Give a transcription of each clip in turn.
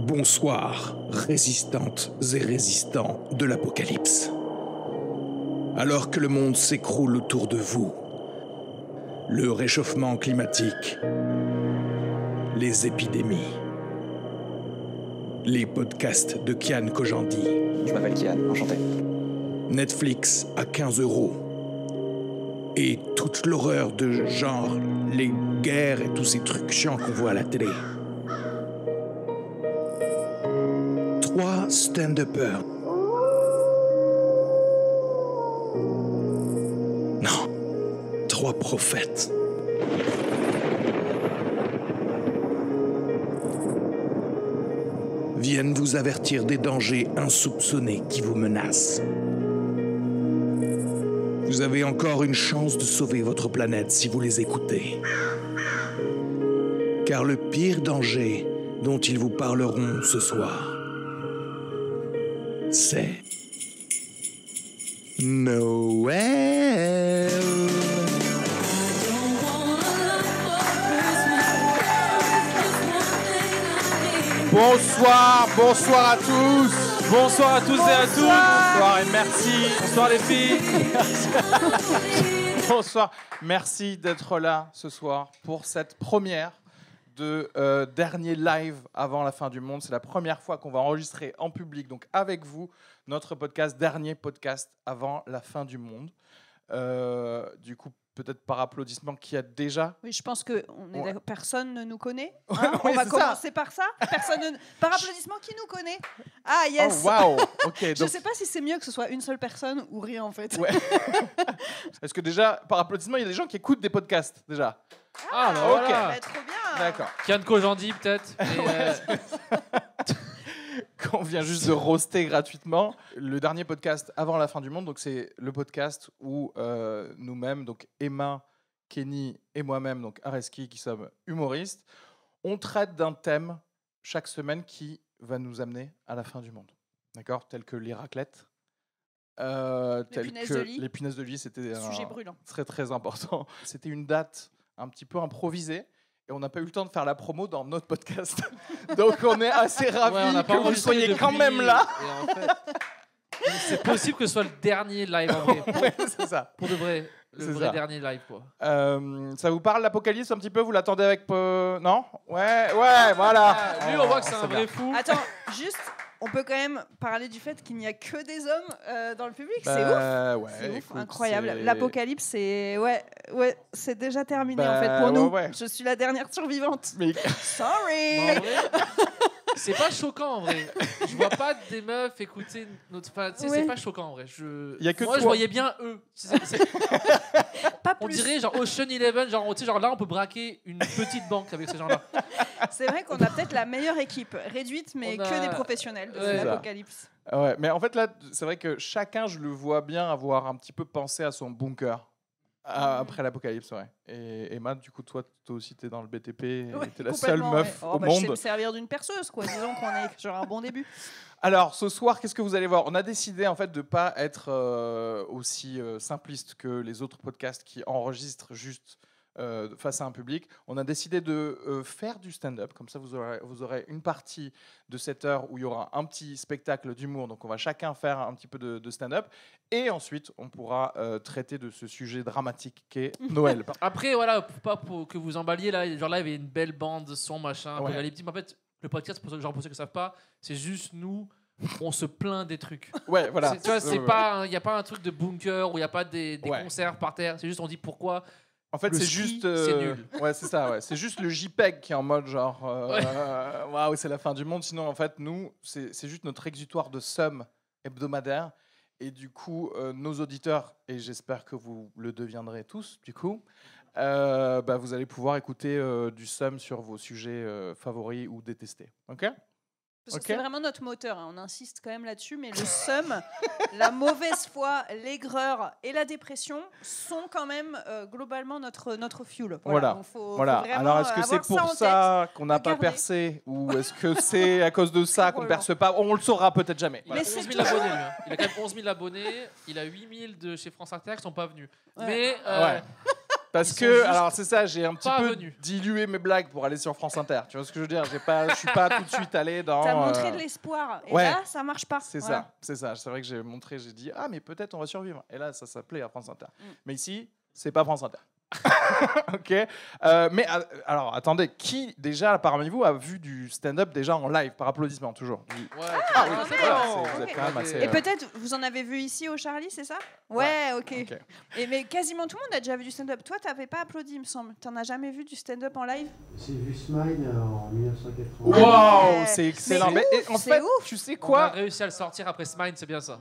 Bonsoir, résistantes et résistants de l'apocalypse. Alors que le monde s'écroule autour de vous, le réchauffement climatique, les épidémies, les podcasts de Kian Kojandi. Je m'appelle Kian, enchanté. Netflix à 15 € et toute l'horreur de genre les guerres et tous ces trucs chiants qu'on voit à la télé. 3 stand-uppers. Non, 3 prophètes. Viennent vous avertir des dangers insoupçonnés qui vous menacent. Vous avez encore une chance de sauver votre planète si vous les écoutez. Car le pire danger dont ils vous parleront ce soir, c'est Noël. Bonsoir à tous. Bonsoir à tous et à toutes. Bonsoir et merci. Bonsoir les filles. Bonsoir. Merci d'être là ce soir pour cette première de dernier live avant la fin du monde. C'est la première fois qu'on va enregistrer en public, donc avec vous, notre podcast, dernier podcast avant la fin du monde. Du coup, peut-être par applaudissement, qui a déjà... Oui, je pense que Ouais. personne ne nous connaît. Oui, On va c'est commencer par ça. Par applaudissement, qui nous connaît? Ah, yes. Oh, waouh. Ok. Je Donc, sais pas si c'est mieux que ce soit une seule personne ou rien, en fait. ouais. Est-ce que déjà, par applaudissement, il y a des gens qui écoutent des podcasts déjà? Ah, bah ok. voilà. Bah, trop bien. D'accord. Kian Kojandi peut-être. Qu'on vient juste de roaster gratuitement. Le dernier podcast avant la fin du monde, donc c'est le podcast où nous-mêmes, donc Emma, Kenny et moi-même, donc Areski, qui sommes humoristes, on traite d'un thème chaque semaine qui va nous amener à la fin du monde. D'accord? Tel que les raclettes. punaises de lit. Les punaises de lit, c'était Sujet brûlant. très très important. C'était une date un petit peu improvisée. Et on n'a pas eu le temps de faire la promo dans notre podcast. Donc on est assez ravis que vous soyez quand même là. Et en fait, c'est possible que ce soit le dernier live en vrai. C'est ça. Pour de vrai, le C'est vrai ça. dernier live quoi. Ça vous parle l'apocalypse un petit peu? Vous l'attendez avec peu... Non? Ouais, voilà. Lui, on voit que c'est un bien. vrai fou. Attends, juste, on peut quand même parler du fait qu'il n'y a que des hommes dans le public. Bah, C'est ouf. ouais, C'est ouf, écoute, incroyable. c'est- L'apocalypse, c'est c'est déjà terminé Bah, en fait pour nous. ouais. Je suis la dernière survivante. Mais Sorry. Mais en vrai, c'est pas choquant en vrai. Je vois pas des meufs écouter notre. Enfin, tu sais, Ouais. c'est pas choquant en vrai. Y a que Moi, je toi. voyais bien eux. Pas On plus. dirait genre Ocean Eleven, genre, tu sais, genre là, on peut braquer une petite banque avec ces gens-là. C'est vrai qu'on a peut-être la meilleure équipe, réduite mais On a- que des professionnels de Ouais. l'apocalypse. Ouais, mais en fait là, c'est vrai que chacun, je le vois bien avoir un petit peu pensé à son bunker après l'apocalypse, ouais. Et Emma, du coup, toi aussi, t'es dans le BTP, et Ouais, t'es la seule complètement, meuf ouais. au Je sais me monde. servir d'une perceuse, quoi. Disons qu'on est sur un bon début. Alors, ce soir, qu'est-ce que vous allez voir? On a décidé en fait de pas être aussi simpliste que les autres podcasts qui enregistrent juste face à un public. On a décidé de faire du stand-up. Comme ça, vous aurez une partie de cette heure où il y aura un petit spectacle d'humour. Donc, on va chacun faire un petit peu de stand-up. Et ensuite, on pourra traiter de ce sujet dramatique qu'est Noël. Après, voilà, pour que vous emballiez là, genre là, il y avait une belle bande son, machin, Ouais. apocalyptique. Mais en fait, le podcast, pour ceux qui ne savent pas, c'est juste nous, on se plaint des trucs. Ouais, voilà. Tu vois, c'est Ouais. pas, il n'y a pas un truc de bunker où il n'y a pas des Ouais. concerts par terre. C'est juste, on dit pourquoi. En fait, Le c'est ski, juste. c'est nul. Ouais, c'est ça. Ouais. C'est juste le JPEG qui est en mode genre. Waouh, c'est la fin du monde. Sinon, en fait, nous, c'est juste notre exutoire de somme hebdomadaire. Et du coup, nos auditeurs, et j'espère que vous le deviendrez tous, du coup, vous allez pouvoir écouter du somme sur vos sujets favoris ou détestés. Ok? Parce que Ok. c'est vraiment notre moteur, hein. On insiste quand même là-dessus, mais le seum, la mauvaise foi, l'aigreur et la dépression sont quand même globalement notre fuel. Voilà. Donc faut Voilà. vraiment Alors, est-ce que c'est avoir pour en ça qu'on n'a et pas garder. percé ou est-ce que c'est à cause de ça qu'on ne Voilà. perce pas? On le saura peut-être jamais. Il a Mais 11 c'est 000 toujours- abonnés, lui. Hein. Il a quand même 11 000 abonnés. Il a 8 000 de chez France Inter qui sont pas venus. Ouais. Mais Ouais. Parce Ils sont que, juste alors c'est ça, j'ai un petit pas peu venus. dilué mes blagues pour aller sur France Inter. Tu vois ce que je veux dire? Je suis pas tout de suite allé dans. T'as montré de l'espoir. Et ouais. là, ça marche pas. C'est Voilà. ça, c'est ça. C'est vrai que j'ai montré, j'ai dit mais peut-être on va survivre. Et là, ça s'appelait à France Inter. Mais ici, c'est pas France Inter. Ok. Mais alors, attendez, qui déjà parmi vous a vu du stand-up déjà en live par applaudissement toujours? Ouais, Ah oui, quand c'est même. voilà, vous Ok. êtes quand même assez. Et peut-être vous en avez vu ici au Charlie, c'est ça? Ouais, ok. Ok. Et mais quasiment tout le monde a déjà vu du stand-up. Toi, t'avais pas applaudi, il me semble. T'en as jamais vu du stand-up en live? J'ai vu Smile en 1980. Waouh, Ouais. c'est excellent. Mais Mais en c'est fait, ouf. tu sais On a quoi? réussi à le sortir après Smile, c'est bien ça.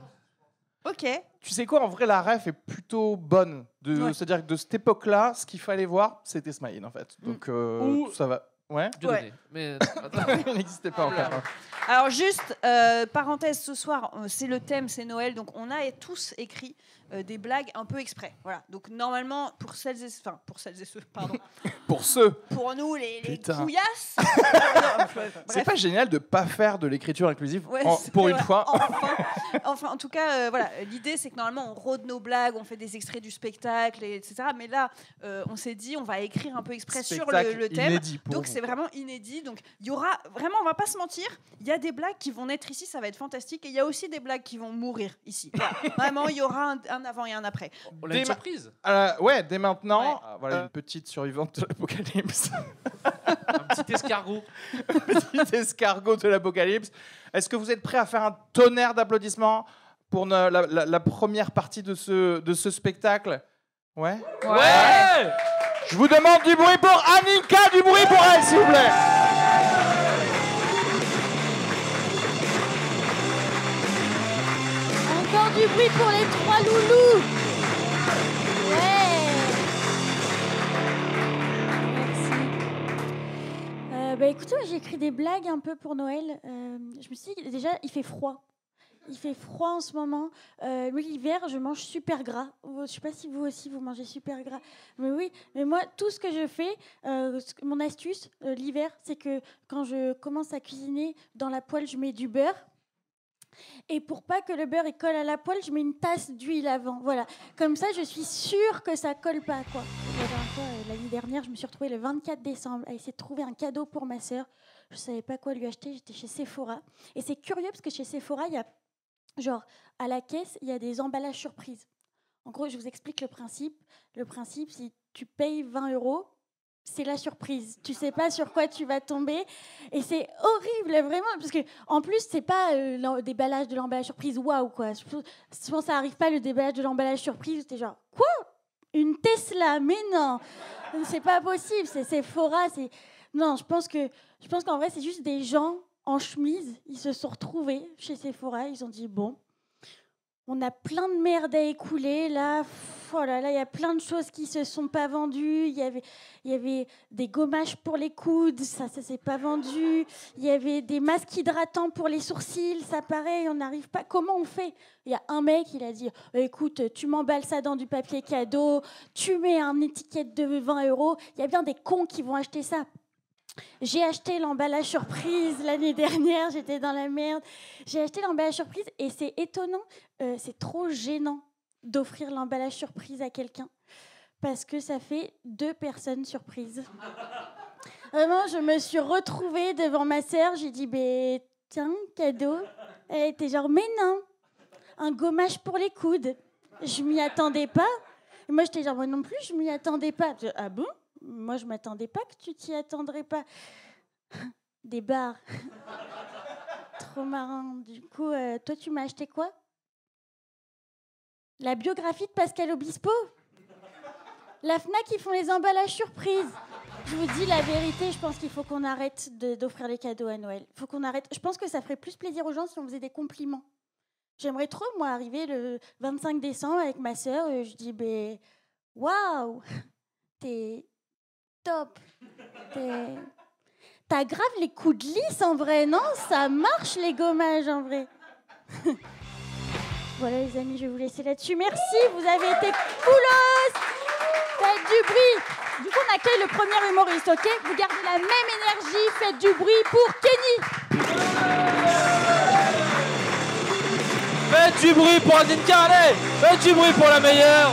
Ok. Tu sais quoi? En vrai, la ref est plutôt bonne. Ouais. C'est-à-dire que de cette époque-là, ce qu'il fallait voir, c'était Smile en fait. Donc Ou- ça va. Ouais. Dieu Ouais. donné. Mais attends. Il n'existait pas encore. Alors juste, parenthèse, ce soir, c'est le thème, c'est Noël, donc on a tous écrit des blagues un peu exprès. Voilà. Donc normalement, pour celles et ceux, pardon, Pour ceux. pour nous les Putain. couillasses. C'est pas génial de pas faire de l'écriture inclusive Ouais, c'est pour une vrai. fois. Enfin, en tout cas, voilà. L'idée, c'est que normalement, on rôde nos blagues, on fait des extraits du spectacle, etc. Mais là, on s'est dit, on va écrire un peu exprès sur Spectacle le thème. inédit pour Donc vous. c'est vraiment inédit. Donc il y aura vraiment, on va pas se mentir, il y a des blagues qui vont naître ici, ça va être fantastique. Et il y a aussi des blagues qui vont mourir ici. Voilà. Vraiment, il y aura un avant et un après. On a une Dès surprise. Ouais, dès maintenant, Ouais. voilà une petite survivante de l'apocalypse, Un petit escargot. petit escargot de l'apocalypse. Est-ce que vous êtes prêts à faire un tonnerre d'applaudissements pour la première partie de ce spectacle? Ouais. Ouais. Je vous demande du bruit pour Annika, du bruit pour elle, s'il vous plaît. Encore du bruit pour les trois loulous. Ouais. Merci. Écoutez, j'ai écrit des blagues un peu pour Noël. Je me suis dit, déjà, il fait froid. Il fait froid en ce moment. L'hiver, je mange super gras. Je ne sais pas si vous aussi, vous mangez super gras. Mais oui, mais moi, tout ce que je fais, mon astuce, l'hiver, c'est que quand je commence à cuisiner, dans la poêle, je mets du beurre. Et pour pas que le beurre il colle à la poêle, je mets une tasse d'huile avant. Voilà. Comme ça, je suis sûre que ça colle pas, quoi. L'année dernière, je me suis retrouvée le 24 décembre à essayer de trouver un cadeau pour ma sœur. Je savais pas quoi lui acheter. J'étais chez Sephora. Et c'est curieux parce que chez Sephora, il y a, genre, à la caisse, il y a des emballages surprises. En gros, je vous explique le principe. Le principe, si tu payes 20 €, c'est la surprise. Tu sais pas sur quoi tu vas tomber. Et c'est horrible, vraiment. Parce que, en plus, c'est pas le déballage de l'emballage surprise. Waouh, quoi. Souvent, ça arrive pas, le déballage de l'emballage surprise. T'es genre, quoi? Une Tesla? Mais non! C'est pas possible. C'est Sephora. Non, je pense qu'en vrai, c'est juste des gens en chemise. Ils se sont retrouvés chez Sephora. Ils ont dit, bon, on a plein de merde à écouler, là. Oh là là, il y a plein de choses qui se sont pas vendues. Il y avait des gommages pour les coudes, ça s'est pas vendu. Il y avait des masques hydratants pour les sourcils, ça pareil, on n'arrive pas. Comment on fait? Il y a un mec, il a dit, écoute, tu m'emballes ça dans du papier cadeau, tu mets une étiquette de 20 €. Il y a bien des cons qui vont acheter ça. J'ai acheté l'emballage surprise l'année dernière, j'étais dans la merde. J'ai acheté l'emballage surprise et c'est étonnant, c'est trop gênant d'offrir l'emballage surprise à quelqu'un parce que ça fait 2 personnes surprises. Vraiment, je me suis retrouvée devant ma sœur, j'ai dit, tiens, cadeau. Elle était genre, mais non, un gommage pour les coudes. Je m'y attendais pas. Et moi, j'étais genre, moi non plus, je m'y attendais pas. Ah bon? Moi, je m'attendais pas que tu t'y attendrais pas. Des bars. Trop marrant. Du coup, toi, tu m'as acheté quoi? La biographie de Pascal Obispo? La Fnac, ils font les emballages surprises. Je vous dis la vérité, je pense qu'il faut qu'on arrête d'offrir les cadeaux à Noël. Faut qu'on arrête. Je pense que ça ferait plus plaisir aux gens si on faisait des compliments. J'aimerais trop, moi, arriver le 25 décembre avec ma sœur. Je dis, waouh, t'es top. T'as grave les coups de lisse en vrai, non? Ça marche les gommages en vrai. Voilà les amis, je vais vous laisser là-dessus. Merci, vous avez été coolos. Faites du bruit. Du coup, on accueille le premier humoriste, ok? Vous gardez la même énergie, faites du bruit pour Kenny. Faites du bruit pour Annika, allez. Faites du bruit pour la meilleure.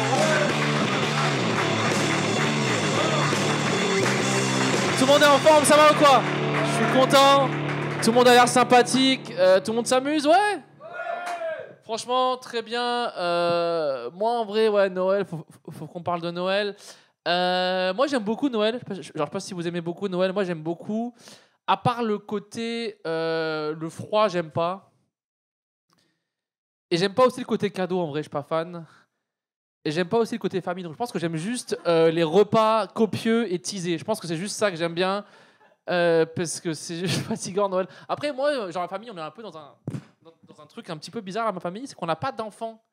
Tout le monde est en forme, ça va ou quoi? Je suis content. Tout le monde a l'air sympathique. Tout le monde s'amuse, ouais? Franchement, très bien. Moi, en vrai, ouais, Noël, faut qu'on parle de Noël. Moi, j'aime beaucoup Noël. Je sais pas si vous aimez beaucoup Noël. Moi, j'aime beaucoup. À part le côté, le froid, j'aime pas. Et j'aime pas aussi le côté cadeau, en vrai, je suis pas fan. Et j'aime pas aussi le côté famille. Donc, je pense que j'aime juste les repas copieux et teasés. Je pense que c'est juste ça que j'aime bien. Parce que c'est juste fatigant Noël. Après, moi, genre la famille, on est un peu dans un truc un petit peu bizarre à ma famille, c'est qu'on n'a pas d'enfants.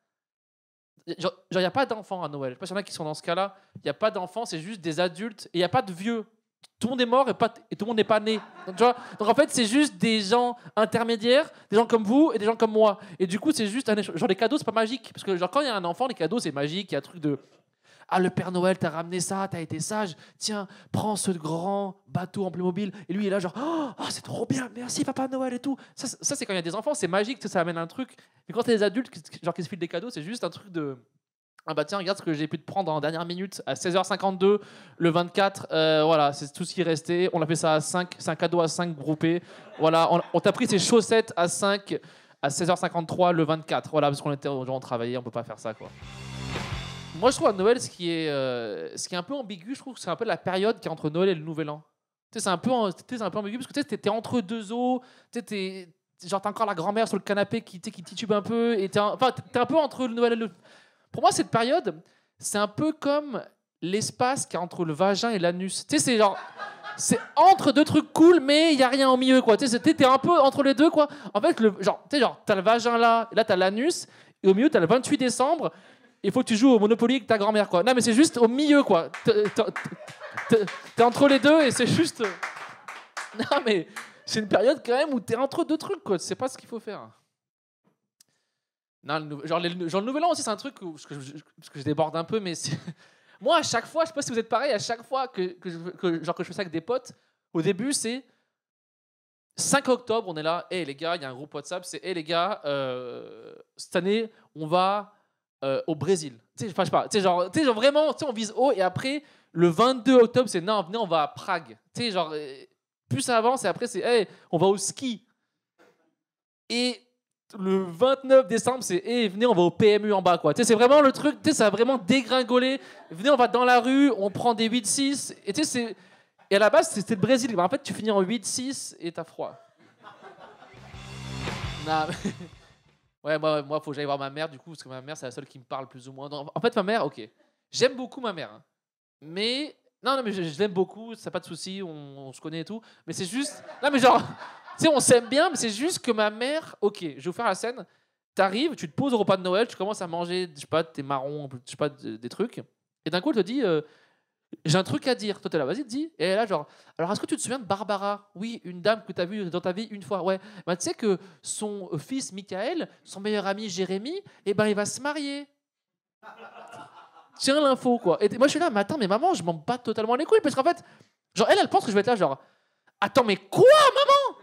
Genre, il n'y a pas d'enfants à Noël. Je sais pas s'il y en a qui sont dans ce cas-là. Il n'y a pas d'enfants, c'est juste des adultes. Et il n'y a pas de vieux. Tout le monde est mort et tout le monde n'est pas né. Donc, tu vois, donc en fait, c'est juste des gens intermédiaires, des gens comme vous et des gens comme moi. Et du coup, c'est juste un échange. Genre, les cadeaux, c'est pas magique. Parce que genre, quand il y a un enfant, les cadeaux, c'est magique. Il y a un truc de... Ah, le Père Noël t'a ramené ça, t'as été sage. Tiens, prends ce grand bateau en Playmobil. Et lui, il est là, genre, oh, c'est trop bien, merci Papa Noël et tout. Ça c'est quand il y a des enfants, c'est magique, ça amène un truc. Mais quand t'as des adultes genre, qui se filent des cadeaux, c'est juste un truc de. Ah bah tiens, regarde ce que j'ai pu te prendre en dernière minute à 16h52, le 24. Voilà, c'est tout ce qui restait. On a fait ça à 5, c'est un cadeau à 5 groupé. Voilà, on t'a pris ces chaussettes à 5 à 16h53, le 24. Voilà, parce qu'on était aux gens travailler, on peut pas faire ça, quoi. Moi, je trouve à Noël, ce qui est un peu ambigu, je trouve que c'est un peu la période qui est entre Noël et le Nouvel An. Tu sais, c'est un peu ambigu parce que tu sais, t'es entre deux eaux. Tu sais, t'as encore la grand-mère sur le canapé qui titube un peu. Et t'es un peu entre le Noël et le... Pour moi, cette période, c'est un peu comme l'espace qui est entre le vagin et l'anus. Tu sais, c'est genre... C'est entre deux trucs cool, mais il n'y a rien au milieu, quoi. Tu sais, t'es un peu entre les deux, quoi. En fait, t'as le vagin là, et là, t'as l'anus, et au milieu, t'as le 28 décembre. Il faut que tu joues au Monopoly avec ta grand-mère, quoi. Non, mais c'est juste au milieu, quoi. T'es entre les deux et c'est juste... Non, mais c'est une période quand même où t'es entre deux trucs, quoi. Tu sais pas ce qu'il faut faire. Non, le Nouvel An aussi, c'est un truc où je déborde un peu, mais c'est... Moi, à chaque fois, je sais pas si vous êtes pareil, à chaque fois que je fais ça avec des potes, au début, c'est 5 octobre, on est là. Hey, les gars, il y a un groupe WhatsApp, c'est hey, les gars, cette année, on va... au Brésil. Tu sais, je sais pas. Tu sais, genre vraiment, tu sais, on vise haut et après, le 22 octobre, c'est non, venez, on va à Prague. Tu sais, genre, plus ça avance et après, c'est hey, on va au ski. Et le 29 décembre, c'est hey, venez, on va au PMU en bas, quoi. Tu sais, c'est vraiment le truc, tu sais, ça a vraiment dégringolé. Venez, on va dans la rue, on prend des 8-6. Et tu sais, c'est. Et à la base, c'était le Brésil. Mais en fait, tu finis en 8-6 et t'as froid. Non, mais... Ouais, moi, faut que j'aille voir ma mère, du coup, parce que ma mère, c'est la seule qui me parle plus ou moins. Donc, en fait, ma mère, ok. J'aime beaucoup ma mère. Hein. Mais... Non, mais je l'aime beaucoup, ça pas de souci, on se connaît et tout. Mais c'est juste... Non, mais genre... Tu sais, on s'aime bien, mais c'est juste que ma mère... Ok, je vais vous faire la scène. T'arrives, tu te poses au repas de Noël, tu commences à manger, je sais pas, tes marrons, je sais pas, des trucs. Et d'un coup, elle te dit... j'ai un truc à dire. Toi, t'es là, vas-y, dis. Et là, genre, alors, est-ce que tu te souviens de Barbara? Oui, une dame que tu as vue dans ta vie une fois. Ouais. Ben, tu sais que son fils, Michael, son meilleur ami, Jérémy, eh ben, il va se marier. Tiens l'info, quoi. Et moi, je suis là, mais attends, mais maman, je m'en bats totalement les couilles. Parce qu'en fait, genre, elle pense que je vais être là, genre, attends, mais quoi, maman?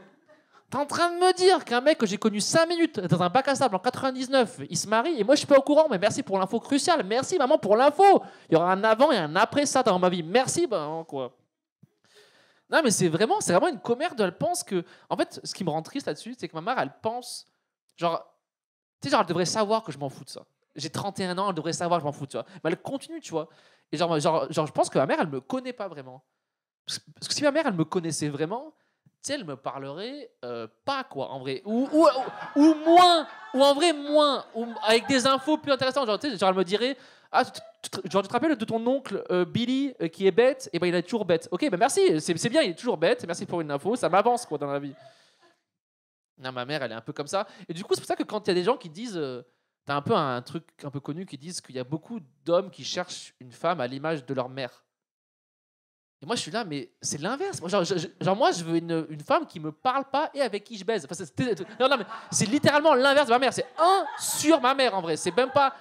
T'es en train de me dire qu'un mec que j'ai connu 5 minutes dans un bac à sable en 99, il se marie et moi je suis pas au courant, mais merci pour l'info cruciale. Merci maman pour l'info. Il y aura un avant et un après ça dans ma vie. Merci, ben quoi. Non mais c'est vraiment une commère de elle pense que... En fait, ce qui me rend triste là-dessus, c'est que ma mère, elle pense... Genre, tu sais, genre, elle devrait savoir que je m'en fous de ça. J'ai 31 ans, elle devrait savoir que je m'en fous de ça. Mais elle continue, tu vois. Et genre, je pense que ma mère, elle me connaît pas vraiment. Parce que si ma mère, elle me connaissait vraiment... Tu sais, elle me parlerait pas, quoi, en vrai. Ou moins. Ou en vrai, moins. Ou avec des infos plus intéressantes. Genre, tu sais, elle me dirait... Ah, tu te rappelles de ton oncle Billy qui est bête? Et ben, il est toujours bête. Ok, ben merci. C'est bien, il est toujours bête. Merci pour une info. Ça m'avance, quoi, dans la vie. Non, ma mère, elle est un peu comme ça. Et du coup, c'est pour ça que quand il y a des gens qui disent... T'as un peu un truc un peu connu qui disent qu'il y a beaucoup d'hommes qui cherchent une femme à l'image de leur mère. Et moi, je suis là, mais c'est l'inverse. Genre, moi, je veux une femme qui me parle pas et avec qui je baise. Enfin, non, mais c'est littéralement l'inverse de ma mère. C'est un sur ma mère, en vrai. C'est même pas...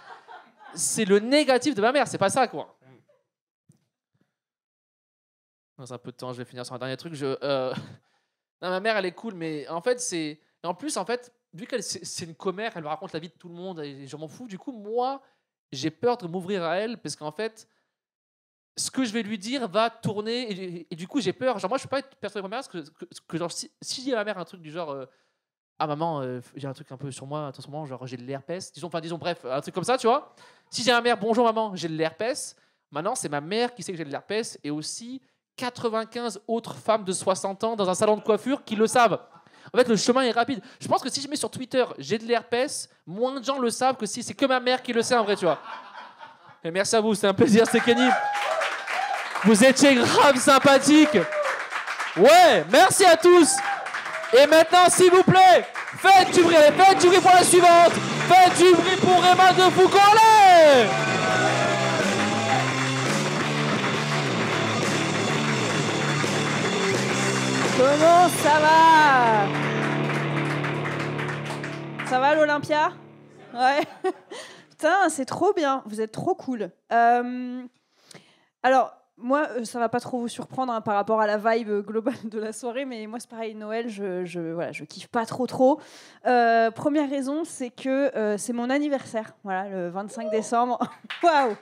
C'est le négatif de ma mère. C'est pas ça, quoi. Dans un peu de temps, je vais finir sur un dernier truc. Non, ma mère, elle est cool, mais en fait, c'est... Et en plus, en fait, vu qu'elle c'est une commère, elle me raconte la vie de tout le monde et je m'en fous. Du coup, moi, j'ai peur de m'ouvrir à elle parce qu'en fait... ce que je vais lui dire va tourner et du coup j'ai peur. Genre moi je peux pas être persuadé par ma mère que genre si je dis à ma mère un truc du genre ah maman j'ai un truc un peu sur moi en ce moment genre j'ai de l'herpès disons bref un truc comme ça tu vois. Si j'ai à ma mère bonjour maman j'ai de l'herpès, maintenant c'est ma mère qui sait que j'ai de l'herpès et aussi 95 autres femmes de 60 ans dans un salon de coiffure qui le savent. En fait, le chemin est rapide. Je pense que si je mets sur Twitter j'ai de l'herpès, moins de gens le savent que si c'est que ma mère qui le sait en vrai, tu vois. Et merci à vous, c'était un plaisir, c'est Kenny. Vous étiez grave sympathiques. Ouais, merci à tous. Et maintenant, s'il vous plaît, faites du bruit pour la suivante. Faites du bruit pour Emma de Foucault. Comment ça va? Ça va l'Olympia? Ouais. Putain, c'est trop bien. Vous êtes trop cool. Alors, moi, ça va pas trop vous surprendre hein, par rapport à la vibe globale de la soirée, mais moi, c'est pareil, Noël, je kiffe pas trop. Première raison, c'est que c'est mon anniversaire. Voilà, le 25 décembre. Waouh!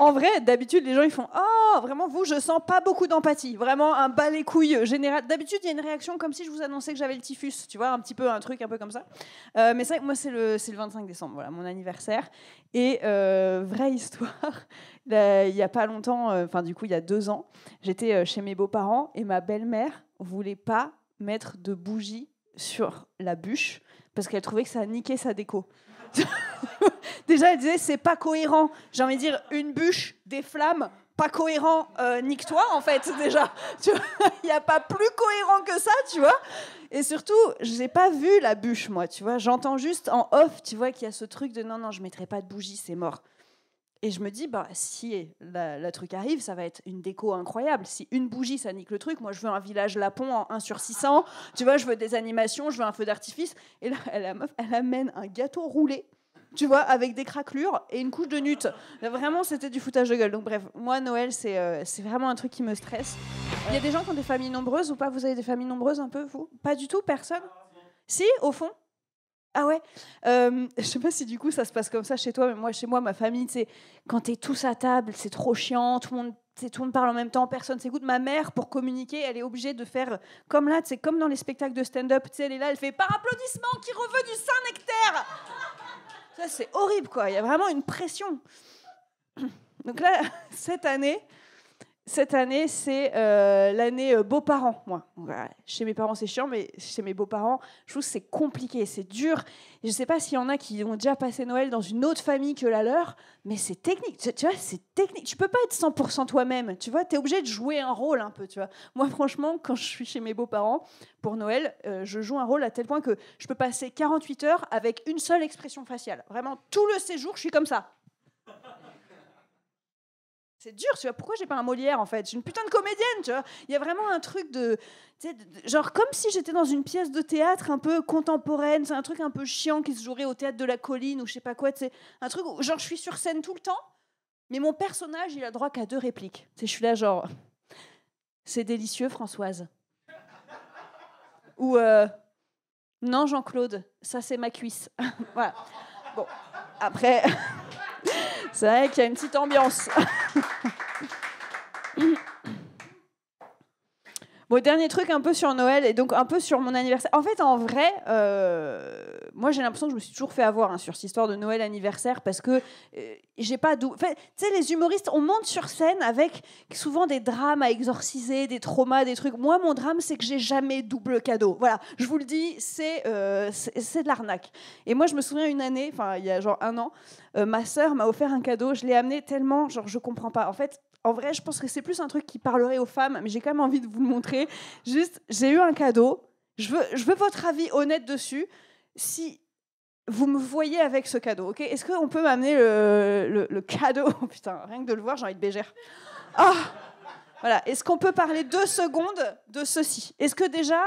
En vrai, d'habitude, les gens ils font « Oh, vraiment, vous, je sens pas beaucoup d'empathie. Vraiment un bas les couilles général. » D'habitude, il y a une réaction comme si je vous annonçais que j'avais le typhus. Tu vois, un truc un peu comme ça. Mais c'est vrai que moi, c'est le 25 décembre, voilà, mon anniversaire. Et vraie histoire, il y a pas longtemps, du coup, il y a 2 ans, j'étais chez mes beaux-parents et ma belle-mère voulait pas mettre de bougies sur la bûche parce qu'elle trouvait que ça niquait sa déco. Déjà, elle disait c'est pas cohérent. J'ai envie de dire une bûche, des flammes, pas cohérent. Nique-toi en fait déjà. Il y a pas plus cohérent que ça, tu vois. Et surtout, j'ai pas vu la bûche moi, tu vois. J'entends juste en off, tu vois, qu'il y a ce truc de non, je mettrai pas de bougie, c'est mort. Et je me dis si la truc arrive, ça va être une déco incroyable. Si une bougie, ça nique le truc, moi je veux un village lapon en 1/600, tu vois, je veux des animations, je veux un feu d'artifice. Et là, la meuf, elle amène un gâteau roulé, tu vois, avec des craquelures et une couche de nut. Là, vraiment, c'était du foutage de gueule. Donc bref, moi, Noël, c'est vraiment un truc qui me stresse. Il y a des gens qui ont des familles nombreuses ou pas? Vous avez des familles nombreuses un peu, vous? Pas du tout, personne? Si, au fond? Ah ouais, je sais pas si du coup ça se passe comme ça chez toi, mais moi chez moi ma famille, tu sais, quand t'es tous à table, c'est trop chiant, tout le monde parle en même temps, personne s'écoute. Ma mère, pour communiquer, elle est obligée de faire comme là, c'est comme dans les spectacles de stand-up, tu sais, elle est là, elle fait par applaudissement qui reveut du Saint-Nectaire. Ça c'est horrible quoi, il y a vraiment une pression. Donc là, cette année, c'est l'année beaux-parents, moi. Voilà. Chez mes parents, c'est chiant, mais chez mes beaux-parents, je trouve que c'est compliqué, c'est dur. Et je ne sais pas s'il y en a qui ont déjà passé Noël dans une autre famille que la leur, mais c'est technique. Tu vois, c'est technique. Tu ne peux pas être 100% toi-même. Tu vois, tu es obligé de jouer un rôle un peu. Tu vois. Moi, franchement, quand je suis chez mes beaux-parents, pour Noël, je joue un rôle à tel point que je peux passer 48 heures avec une seule expression faciale. Vraiment, tout le séjour, je suis comme ça. C'est dur, tu vois. Pourquoi j'ai pas un Molière, en fait? Je suis une putain de comédienne, tu vois. Il y a vraiment un truc genre comme si j'étais dans une pièce de théâtre un peu contemporaine. C'est un truc un peu chiant qui se jouerait au Théâtre de la Colline ou je sais pas quoi. C'est un truc où, genre, je suis sur scène tout le temps, mais mon personnage, il a droit qu'à 2 répliques. Je suis là, genre... C'est délicieux, Françoise. Ou... Non, Jean-Claude, ça, c'est ma cuisse. Voilà. Bon, après... C'est vrai qu'il y a une petite ambiance. Bon, dernier truc un peu sur Noël et donc un peu sur mon anniversaire. En fait, en vrai, moi j'ai l'impression que je me suis toujours fait avoir sur cette histoire de Noël anniversaire parce que j'ai pas d'où. Tu sais, les humoristes, on monte sur scène avec souvent des drames à exorciser, des traumas, des trucs. Moi, mon drame, c'est que j'ai jamais double cadeau. Voilà, je vous le dis, c'est de l'arnaque. Et moi, je me souviens une année, il y a genre 1 an, ma sœur m'a offert un cadeau. Je l'ai amené tellement, genre, je comprends pas. En fait. En vrai, je pense que c'est plus un truc qui parlerait aux femmes, mais j'ai quand même envie de vous le montrer. Juste, j'ai eu un cadeau. Je veux votre avis honnête dessus. Si vous me voyez avec ce cadeau, ok? Est-ce qu'on peut m'amener le cadeau? Oh, putain, rien que de le voir, j'ai envie de bégère. Ah, voilà. Est-ce qu'on peut parler 2 secondes de ceci? Est-ce que déjà...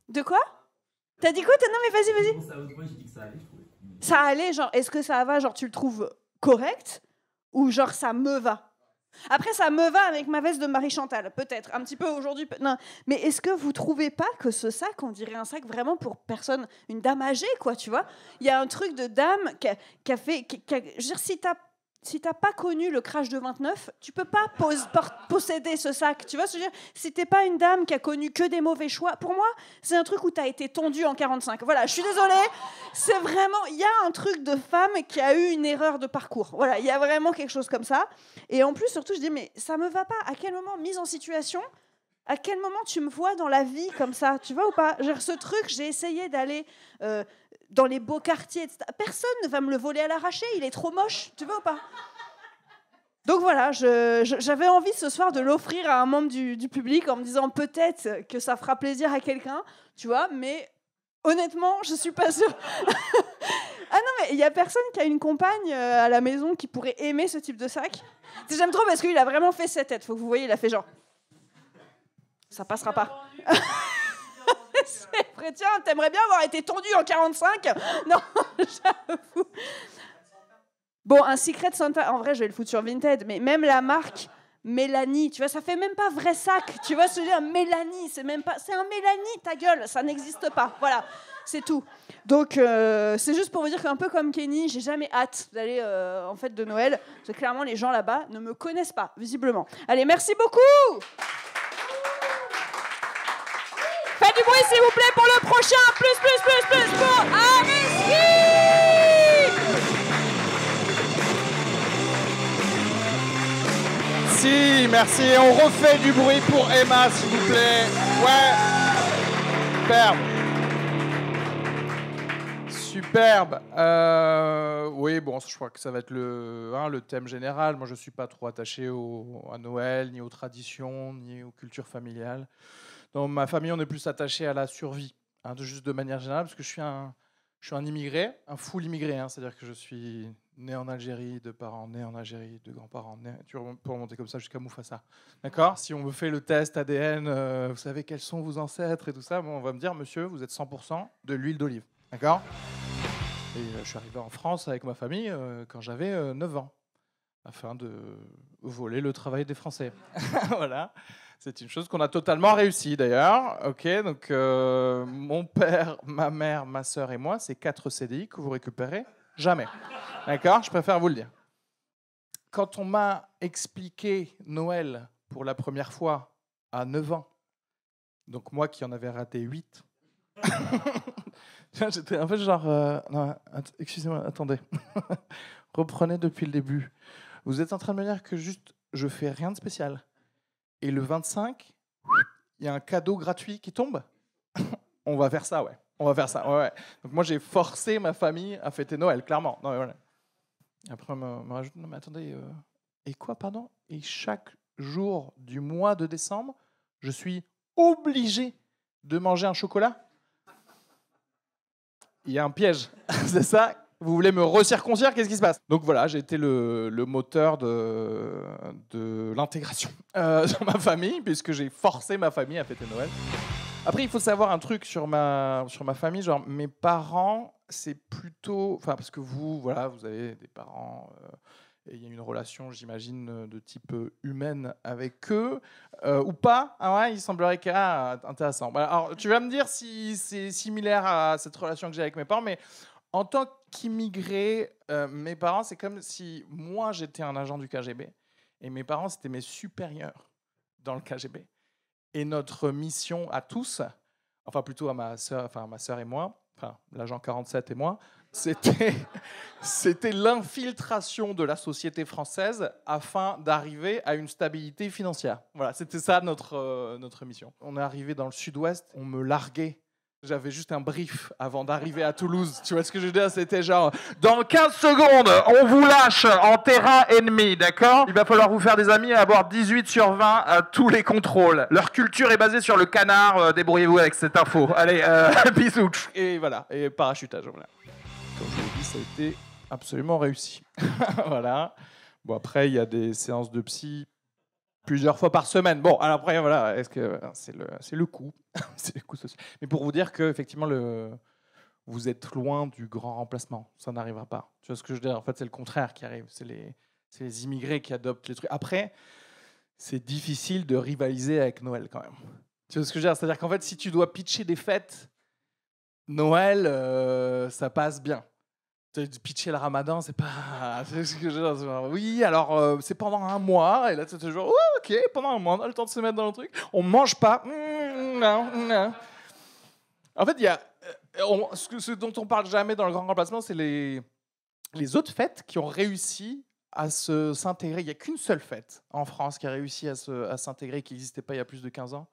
De quoi? T'as dit quoi? Non, mais vas-y. Moi, j'ai dit que ça allait, je trouvais. Ça allait, genre, est-ce que ça va, genre, tu le trouves correct? Ou genre ça me va? Après, ça me va avec ma veste de Marie-Chantal, peut-être, un petit peu aujourd'hui. Non. Mais est-ce que vous trouvez pas que ce sac, on dirait un sac vraiment pour personne, une dame âgée, quoi, tu vois? Il y a un truc de dame qui a fait... je veux dire, si t'as pas connu le crash de 29, tu peux pas posséder ce sac. Tu vois ce que je veux dire? Si t'es pas une dame qui a connu que des mauvais choix, pour moi, c'est un truc où t'as été tondue en 45. Voilà, je suis désolée. C'est vraiment... Il y a un truc de femme qui a eu une erreur de parcours. Voilà, il y a vraiment quelque chose comme ça. Et en plus, surtout, je dis, mais ça me va pas. À quel moment, mise en situation, à quel moment tu me vois dans la vie comme ça? Tu vois ou pas? Genre, ce truc, j'ai essayé d'aller... dans les beaux quartiers, etc. Personne ne va me le voler à l'arraché, il est trop moche, tu vois ou pas? Donc voilà, j'avais envie ce soir de l'offrir à un membre du public en me disant peut-être que ça fera plaisir à quelqu'un, tu vois, mais honnêtement, je suis pas sûre. Ah non, mais il y a personne qui a une compagne à la maison qui pourrait aimer ce type de sac. J'aime trop parce qu'il a vraiment fait cette tête, faut que vous voyez, il a fait genre... Ça passera pas. C'est vrai, tiens, t'aimerais bien avoir été tondu en 45? Non, j'avoue. Bon, un Secret Santa, en vrai, je vais le foutre sur Vinted, mais même la marque Mélanie, tu vois, ça fait même pas vrai sac. Tu vois ce que je veux dire? Mélanie, c'est même pas... C'est un Mélanie, ta gueule, ça n'existe pas. Voilà, c'est tout. Donc, c'est juste pour vous dire qu'un peu comme Kenny, j'ai jamais hâte d'aller en fête de Noël. Parce que clairement, les gens là-bas ne me connaissent pas, visiblement. Allez, merci beaucoup! Faites du bruit, s'il vous plaît, pour le prochain. Plus pour Ariski. Si, merci. On refait du bruit pour Emma, s'il vous plaît. Ouais. Superbe. Oui, bon, je crois que ça va être le thème général. Moi, je ne suis pas trop attaché à Noël, ni aux traditions, ni aux cultures familiales. Dans ma famille, on est plus attaché à la survie, juste de manière générale, parce que je suis un immigré, un full immigré, c'est-à-dire que je suis né en Algérie, de parents nés en Algérie, de grands-parents nés. Tu peux remonter comme ça jusqu'à Moufassa. D'accord? Si on me fait le test ADN, vous savez quels sont vos ancêtres et tout ça, bon, on va me dire, monsieur, vous êtes 100% de l'huile d'olive. D'accord? Et je suis arrivé en France avec ma famille quand j'avais 9 ans, afin de voler le travail des Français. Voilà. C'est une chose qu'on a totalement réussi d'ailleurs. Ok, donc mon père, ma mère, ma sœur et moi, c'est 4 CDI que vous récupérez jamais. D'accord? Je préfère vous le dire. Quand on m'a expliqué Noël pour la première fois à 9 ans, donc moi qui en avais raté 8, j'étais un peu genre... non, excusez-moi, attendez. Reprenez depuis le début. Vous êtes en train de me dire que juste je fais rien de spécial. Et le 25, il y a un cadeau gratuit qui tombe. On va faire ça, ouais. On va faire ça, ouais. Donc moi, j'ai forcé ma famille à fêter Noël, clairement. Non, voilà. Après, on me rajoute, non, mais attendez, et quoi, pardon? Et chaque jour du mois de décembre, je suis obligé de manger un chocolat? Il y a un piège, c'est ça? Vous voulez me recirconcire? Qu'est-ce qui se passe? Donc voilà, j'ai été le moteur de l'intégration dans ma famille, puisque j'ai forcé ma famille à fêter Noël. Après, il faut savoir un truc sur ma famille. Genre, mes parents, c'est plutôt... Enfin, parce que vous avez des parents... et il y a une relation, j'imagine, de type humaine avec eux, ou pas. Ah ouais, il semblerait qu'il y a... intéressant. Alors, tu vas me dire si c'est similaire à cette relation que j'ai avec mes parents, mais... En tant qu'immigré, mes parents, c'est comme si moi, j'étais un agent du KGB et mes parents, c'était mes supérieurs dans le KGB. Et notre mission à tous, enfin plutôt à ma sœur et moi, enfin l'agent 47 et moi, c'était l'infiltration de la société française afin d'arriver à une stabilité financière. Voilà, c'était ça notre mission. On est arrivé dans le sud-ouest, on me larguait. J'avais juste un brief avant d'arriver à Toulouse. Tu vois ce que je veux dire? C'était genre, dans 15 secondes, on vous lâche en terrain ennemi, d'accord? Il va falloir vous faire des amis et avoir 18 sur 20 à tous les contrôles. Leur culture est basée sur le canard. Débrouillez-vous avec cette info. Allez, bisous. Et voilà, et parachutage. Voilà. Comme je vous l'ai dit, ça a été absolument réussi. Voilà. Bon, après, il y a des séances de psy plusieurs fois par semaine. Bon, alors après, voilà, est-ce que c'est le coût, c'est le coût social. Mais pour vous dire que effectivement, vous êtes loin du grand remplacement. Ça n'arrivera pas. Tu vois ce que je veux dire? En fait, c'est le contraire qui arrive. C'est C'est les immigrés qui adoptent les trucs. Après, c'est difficile de rivaliser avec Noël quand même. Tu vois ce que je veux dire? C'est-à-dire qu'en fait, si tu dois pitcher des fêtes, Noël, ça passe bien. Pitcher le ramadan, c'est pas... C'est ce que je veux dire. Oui, alors c'est pendant un mois, et là tu es toujours, oh, ok, pendant un mois, on a le temps de se mettre dans le truc. On mange pas. Non. En fait, il y a... ce dont on parle jamais dans le grand remplacement, c'est les autres fêtes qui ont réussi à s'intégrer. Il n'y a qu'une seule fête en France qui a réussi à s'intégrer, qui n'existait pas il y a plus de 15 ans.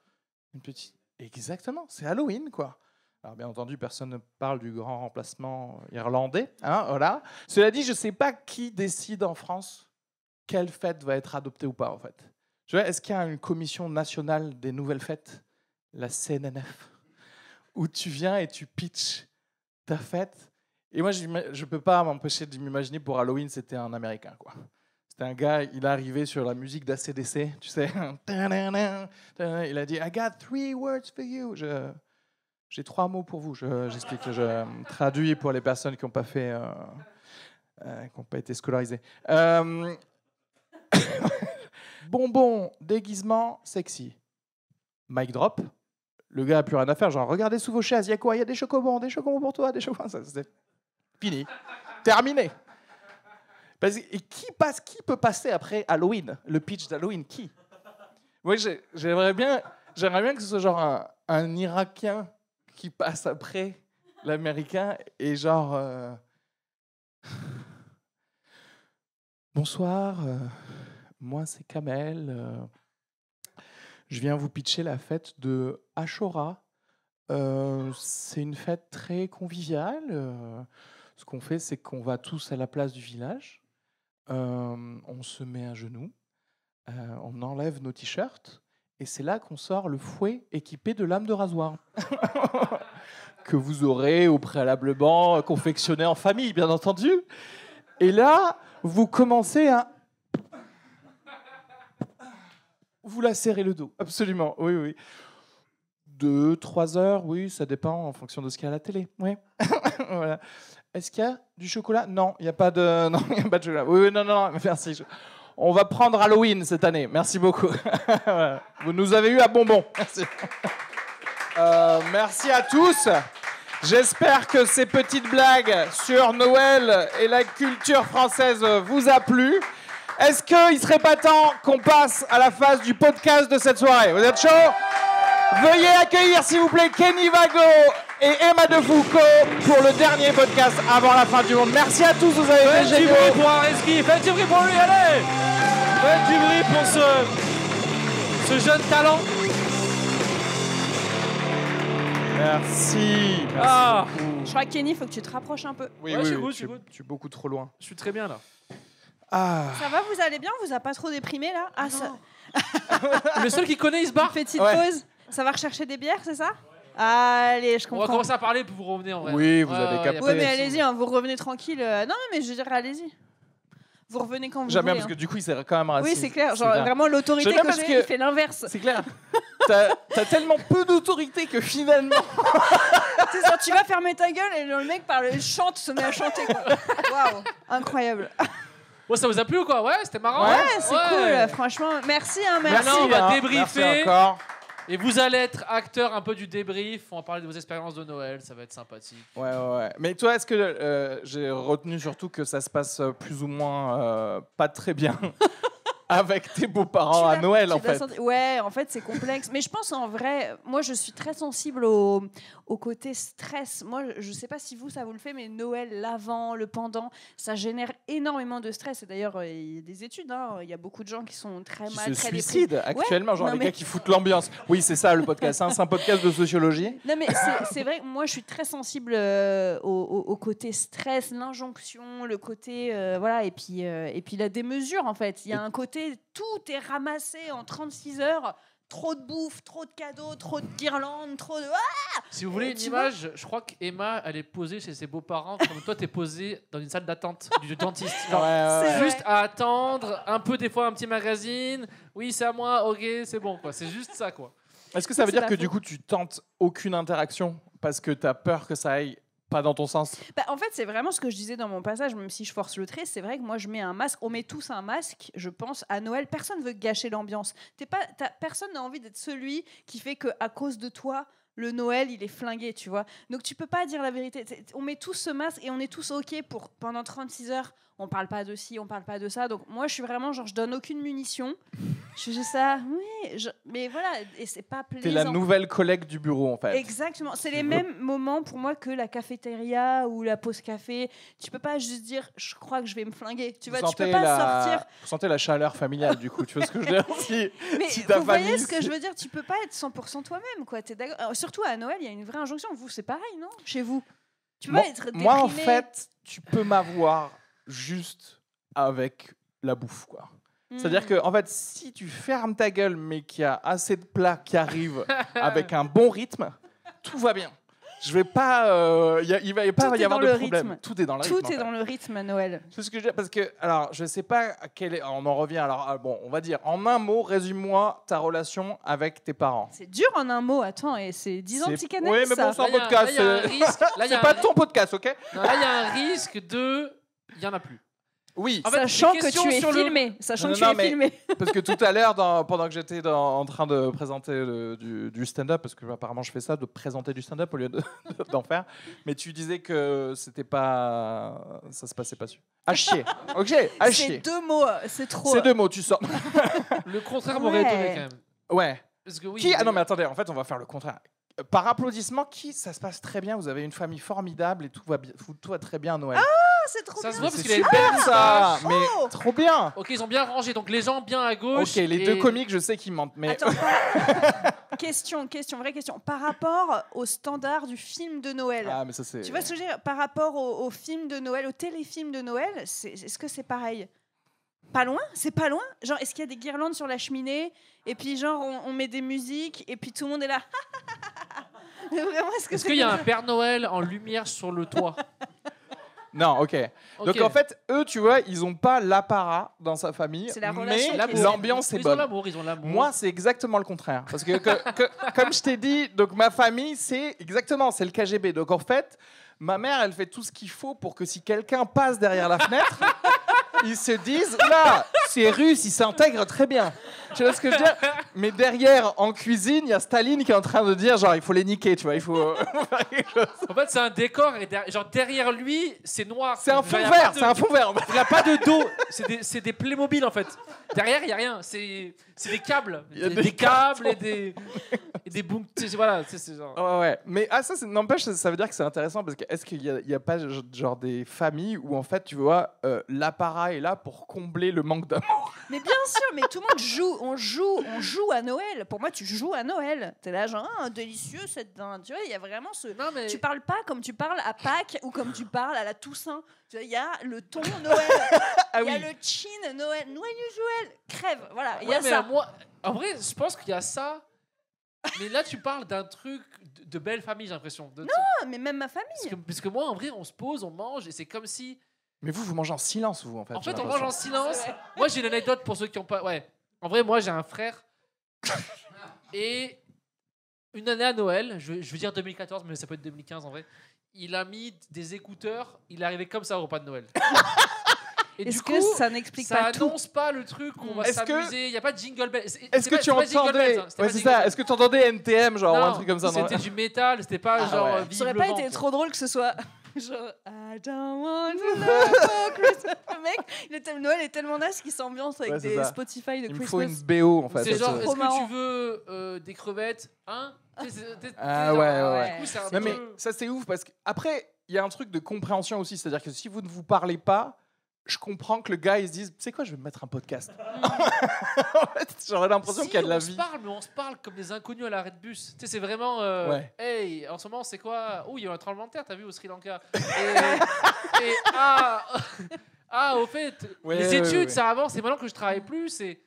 Une petite... Exactement, c'est Halloween, quoi. Alors, bien entendu, personne ne parle du grand remplacement irlandais. Hein, voilà. Cela dit, je ne sais pas qui décide en France quelle fête va être adoptée ou pas, en fait. Est-ce qu'il y a une commission nationale des nouvelles fêtes, la CNNF, où tu viens et tu pitches ta fête? Et moi, je ne peux pas m'empêcher de m'imaginer, pour Halloween, c'était un Américain, quoi. C'était un gars, il est arrivé sur la musique d'ACDC, tu sais. Il a dit « I got 3 words for you ». J'ai 3 mots pour vous, j'explique, je traduis pour les personnes qui n'ont pas fait, qui n'ont pas été scolarisées. Bonbon, déguisement, sexy. Mic drop. Le gars n'a plus rien à faire, genre regardez sous vos chaises, il y a quoi? Il y a des chocobons pour toi, des chocobons. Ça, c'est fini, terminé. Et qui peut passer après Halloween, le pitch d'Halloween? Qui? Moi, j'aimerais bien que ce soit genre un Irakien qui passe après l'Américain et genre bonsoir, moi c'est Kamel, je viens vous pitcher la fête de Ashura. C'est une fête très conviviale. Ce qu'on fait, c'est qu'on va tous à la place du village, on se met à genoux, on enlève nos t-shirts. Et c'est là qu'on sort le fouet équipé de lame de rasoir que vous aurez au préalablement confectionné en famille, bien entendu. Et là, vous commencez à... Vous lacérez le dos, absolument, oui. 2-3 heures, oui, ça dépend en fonction de ce qu'il y a à la télé. Oui. Voilà. Est-ce qu'il y a du chocolat? Non, il n'y a pas de... Non, il n'y a pas de chocolat. Oui, non, merci. On va prendre Halloween cette année. Merci beaucoup. Vous nous avez eu à bonbons. Merci. Merci à tous. J'espère que ces petites blagues sur Noël et la culture française vous a plu. Est-ce qu'il ne serait pas temps qu'on passe à la phase du podcast de cette soirée? Vous êtes chaud? Veuillez accueillir, s'il vous plaît, Kenny Vago et Emma Defoucault pour le dernier podcast avant la fin du monde. Merci à tous, vous avez fait génial. Faites du bruit pour Areski, faites du bruit pour lui, allez! Faites du bruit pour ce jeune talent. Merci. Ah. Je crois que Kenny, il faut que tu te rapproches un peu. Oui, je suis beaucoup trop loin. Je suis très bien là. Ah. Ça va, vous allez bien? Vous a pas trop déprimé là? Ah, ça... Le seul qui connaît, il se barre. Petite pause. Ça va rechercher des bières, c'est ça? Allez, je comprends. On va commencer à parler pour vous revenir en vrai. Oui, vous avez capté. Oui, mais allez-y, hein, vous revenez tranquille. Non, mais je dirais, allez-y. Vous revenez quand vous voulez. Jamais, parce que du coup, il s'est quand même raciste. Oui, c'est clair. Genre, vraiment, l'autorité que j'ai, il fait l'inverse. C'est clair. T'as tellement peu d'autorité que finalement... C'est ça, tu vas fermer ta gueule et le mec chante, se met à chanter. Waouh, incroyable. Ouais, ça vous a plu ou quoi? Ouais, c'était marrant. Ouais, c'est cool, franchement. Merci, merci. Maintenant, on va débriefer. Merci encore. Et vous allez être acteur un peu du débrief. On va parler de vos expériences de Noël. Ça va être sympathique. Ouais. Mais toi, est-ce que j'ai retenu surtout que ça se passe plus ou moins pas très bien avec tes beaux-parents à Noël, en fait? Ouais, en fait, c'est complexe. Mais je pense, en vrai, moi, je suis très sensible au côté stress. Moi, je sais pas si ça vous le fait, mais Noël, l'avant, le pendant, ça génère énormément de stress. Et d'ailleurs, il y a des études. Il y a beaucoup de gens qui sont très mal, qui très se suicident actuellement, ouais, genre les gars qui foutent l'ambiance. Oui, c'est ça le podcast. C'est un podcast de sociologie. Non, mais c'est vrai, moi, je suis très sensible au côté stress, l'injonction, le côté... voilà, et puis la démesure, en fait. Il y a un côté... Tout est ramassé en 36 heures. Trop de bouffe, trop de cadeaux, trop de guirlandes, trop de... Si vous voulez une image, je crois qu'Emma, elle est posée chez ses beaux-parents comme toi, t'es posée dans une salle d'attente du dentiste. Genre, juste à attendre, un peu des fois un petit magazine. Oui, c'est à moi, ok, c'est bon, quoi. C'est juste ça, quoi. Est-ce que ça veut dire que du coup, tu tentes aucune interaction parce que t'as peur que ça aille Pas dans ton sens. Bah, en fait, c'est vraiment ce que je disais dans mon passage, même si je force le trait. C'est vrai que moi, je mets un masque. On met tous un masque, je pense, à Noël. Personne veut gâcher l'ambiance. Personne n'a envie d'être celui qui fait qu'à cause de toi, le Noël, il est flingué, tu vois. Donc, tu peux pas dire la vérité. On met tous ce masque et on est tous OK pour, pendant 36 heures, on parle pas de ci, on parle pas de ça. Donc, moi, je suis vraiment genre, je donne aucune munition. Je fais ça, oui. Mais voilà, et c'est pas plaisant. T'es la nouvelle collègue du bureau, en fait. Exactement. C'est les mêmes moments pour moi que la cafétéria ou la pause café. Tu peux pas juste dire, je crois que je vais me flinguer. Tu vois, tu peux pas sortir. Vous sentez la chaleur familiale, du coup. Tu vois ce que je veux dire? Mais si ta vous voyez famille, ce que je veux dire? Tu peux pas être 100% toi-même, quoi. T'es d'accord? Alors, surtout à Noël, il y a une vraie injonction. Vous, c'est pareil, non? Chez vous, tu peux pas être déprimé. Moi, en fait, tu peux m'avoir juste avec la bouffe, quoi. C'est-à-dire que, en fait, si tu fermes ta gueule, mais qu'il y a assez de plats qui arrivent avec un bon rythme, tout va bien. Je vais pas, il va pas y avoir de problème. Tout est dans le rythme. Tout est dans le rythme à Noël. C'est ce que je dis, parce que, alors, je sais pas à quel est, on en revient. Alors, bon, on va dire en un mot, résume-moi ta relation avec tes parents. C'est dur en un mot, attends, et c'est 10 ans de psychanalyse. Oui, mais bon, c'est un podcast. C'est pas ton podcast, ok? Non, là, il y a un risque de. Il y en a plus. Oui. En fait, sachant que tu es sur le- filmé. Sachant que tu es filmé. Parce que tout à l'heure, pendant que j'étais en train de présenter du stand-up, parce que apparemment je fais ça, de présenter du stand-up au lieu d'en faire, mais tu disais que c'était pas, ça se passait pas su. À chier. Ok, à chier. C'est 2 mots, c'est trop. C'est 2 mots, tu sors. Le contraire m'aurait étonné quand même. Ouais. Parce que oui, Qui? Ah non, mais attendez, en fait, on va faire le contraire. Par applaudissement, qui ça se passe très bien? Vous avez une famille formidable et tout va très bien à Noël. Ah, c'est trop ça bien. se voit parce C'est qu'il a une super belle ça, moustache. mais trop bien. Ok, ils ont bien rangé, donc les gens bien à gauche. Ok, les et- deux comiques, je sais qu'ils mentent, mais Attends, question, vraie question. Par rapport au standard du film de Noël, ah, mais ça c'est. tu vois ce que je veux dire? Par rapport au film de Noël, au téléfilm de Noël, est-ce que c'est pareil? Pas loin? C'est pas loin? Genre, est-ce qu'il y a des guirlandes sur la cheminée? Et puis, genre, on met des musiques, et puis tout le monde est là. Mais vraiment, Est-ce qu'il y a un Père Noël en lumière sur le toit? Non, ok. Ok. Donc en fait, eux, tu vois, ils ont pas l'apparat dans sa famille, C'est la mais relation qui est l'ambiance est Ils ont bonne. l'amour, ils ont l'amour. Moi, c'est exactement le contraire. Parce que, comme je t'ai dit, donc ma famille, c'est exactement, c'est le KGB. Donc en fait, ma mère, elle fait tout ce qu'il faut pour que si quelqu'un passe derrière la fenêtre, ils se disent, là, c'est russe, ils s'intègrent très bien. Tu vois ce que je veux dire? Mais derrière, en cuisine, il y a Staline qui est en train de dire, genre, il faut les niquer, tu vois, il faut faire quelque chose. En fait, c'est un décor et genre derrière lui, c'est noir. C'est un Genre, fond y a vert, pas de- c'est un fond vert. Il n'y a pas de dos. C'est des Playmobil en fait. Derrière, il n'y a rien. C'est des câbles. Il y a Des des câbles et des booms. Voilà, c'est genre. Ouais, ouais. Mais ça, n'empêche, ça veut dire que c'est intéressant parce que est-ce qu'il y a pas genre des familles où en fait, tu vois, l'apparat est là pour combler le manque d'amour. Mais bien sûr, mais tout le monde joue. On joue à Noël. Pour moi, tu joues à Noël. T'es là, genre, ah, délicieux cette dinde. Tu vois, il y a vraiment ce. Non, mais... Tu parles pas comme tu parles à Pâques ou comme tu parles à la Toussaint. Tu vois, il y a le ton Noël. Ah Il y a oui. le chin Noël. Noël, Joël. Crève. Voilà, il y Ouais, a mais ça. moi, en vrai, je pense qu'il y a ça. Mais là, tu parles d'un truc de belle famille, j'ai l'impression. Ah, mais même ma famille. Parce que moi, en vrai, on se pose, on mange et c'est comme si. Mais vous mangez en silence, vous, en fait. En j'ai fait, on l'impression. mange en silence. Moi, j'ai une anecdote pour ceux qui n'ont pas. Ouais. En vrai, moi, j'ai un frère. Et une année à Noël, je veux dire 2014, mais ça peut être 2015 en vrai. Il a mis des écouteurs. Il est arrivé comme ça au repas de Noël. Et Est-ce du que coup, ça n'explique ça pas tout? annonce pas le truc où on va Est-ce que- s'amuser. Il n'y a pas de jingle bells. Est-ce que tu entendais. Ouais, c'est ça. Est-ce que tu entendais NTM, genre, ou un truc comme ça? non C'était du métal, c'était pas Ah genre. ouais. Vive Ça aurait le pas vent, été quoi. trop drôle que ce soit genre I don't want to love for Christmas. Le mec, Noël est tellement naze qu'il s'ambiance avec Ouais, c'est des ça. Spotify de Il me faut Christmas. une BO, en fait. C'est genre, trop est-ce marrant. que tu veux des crevettes? Hein? Ah ouais, ouais. Du coup, c'est un Non, mais peu- ça, c'est ouf parce qu'après, il y a un truc de compréhension aussi. C'est-à-dire que si vous ne vous parlez pas, je comprends que le gars, il se dise, tu sais quoi, je vais me mettre un podcast. En fait, j'aurais l'impression Si, qu'il y a de la on se vie. parle, mais on se parle comme des inconnus à l'arrêt de bus. Tu sais, c'est vraiment. Ouais. Hey, en ce moment, c'est quoi? Oh, il y a eu un tremblement de terre, t'as vu, au Sri Lanka. Et ah, ah, au fait, Ouais, les ouais, études, ouais. ça avance. Et maintenant que je travaille plus, c'est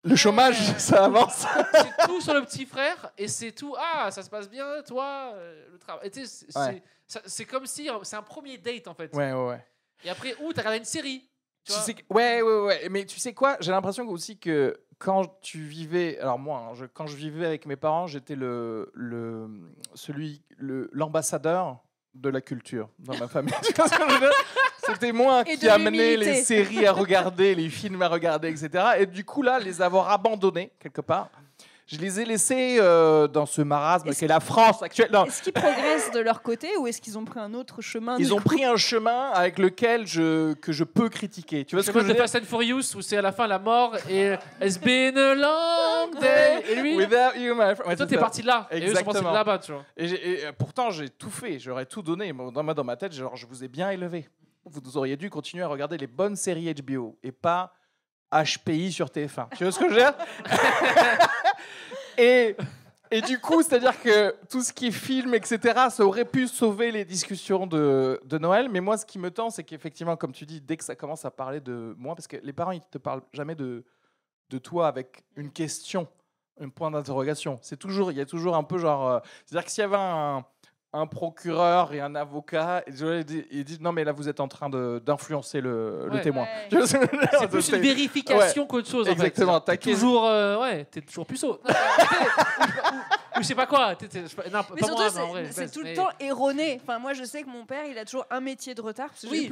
Le chômage, ça avance. c'est tout sur le petit frère. Et c'est tout. Ah, ça se passe bien, toi, le travail. Et tu sais, Ouais. c'est comme si c'est un premier date, en fait. Ouais, ouais, ouais. Et après, t'as regardé une série. Tu vois. Ouais, ouais, ouais. Mais tu sais quoi? J'ai l'impression aussi que quand tu vivais, alors moi, hein, quand je vivais avec mes parents, j'étais l'ambassadeur de la culture dans ma famille. Tu vois ce que je veux dire ? C'était moi Et qui de amenais l'humilité. les séries à regarder, les films à regarder, etc. Et du coup, là, les avoir abandonnés quelque part, je les ai laissés dans ce marasme Est-ce qu'est la France actuelle. Non, Est-ce qu'ils progressent de leur côté ou est-ce qu'ils ont pris un autre chemin ils du ont coup pris un chemin avec lequel que je peux critiquer. Tu vois ce C'est que comme je veux The dire? Fast and Furious où c'est à la fin la mort et It's been a long day. Et lui, Without you, my friend. Ouais, toi c'est t'es ça. parti de là. Et eux sont partis de Exactement. là-bas, tu vois. Et pourtant, j'ai tout fait, j'aurais tout donné. Mais dans ma tête, genre, je vous ai bien élevé. Vous auriez dû continuer à regarder les bonnes séries HBO et pas HPI sur TF1. Tu vois ce que je veux dire? Et du coup, c'est-à-dire que tout ce qui est film, etc., ça aurait pu sauver les discussions de Noël. Mais moi, ce qui me tend, c'est qu'effectivement, comme tu dis, dès que ça commence à parler de moi, parce que les parents, ils te parlent jamais de toi avec une question, un point d'interrogation. Il y a toujours un peu genre... c'est-à-dire que s'il y avait un procureur et un avocat, ils disent non, mais là, vous êtes en train d'influencer le Ouais. témoin. Ouais. Tu vois ce que je veux dire? C'est plus une vérification qu'autre chose. Exactement, En fait. T'es t'inquiète. toujours, t'es toujours puceau. ou je sais pas quoi. Non, Mais pas surtout, moi, mais en vrai, c'est tout mais- le temps erroné. Enfin, moi, je sais que mon père, il a toujours un métier de retard. Parce que j'ai Oui. eu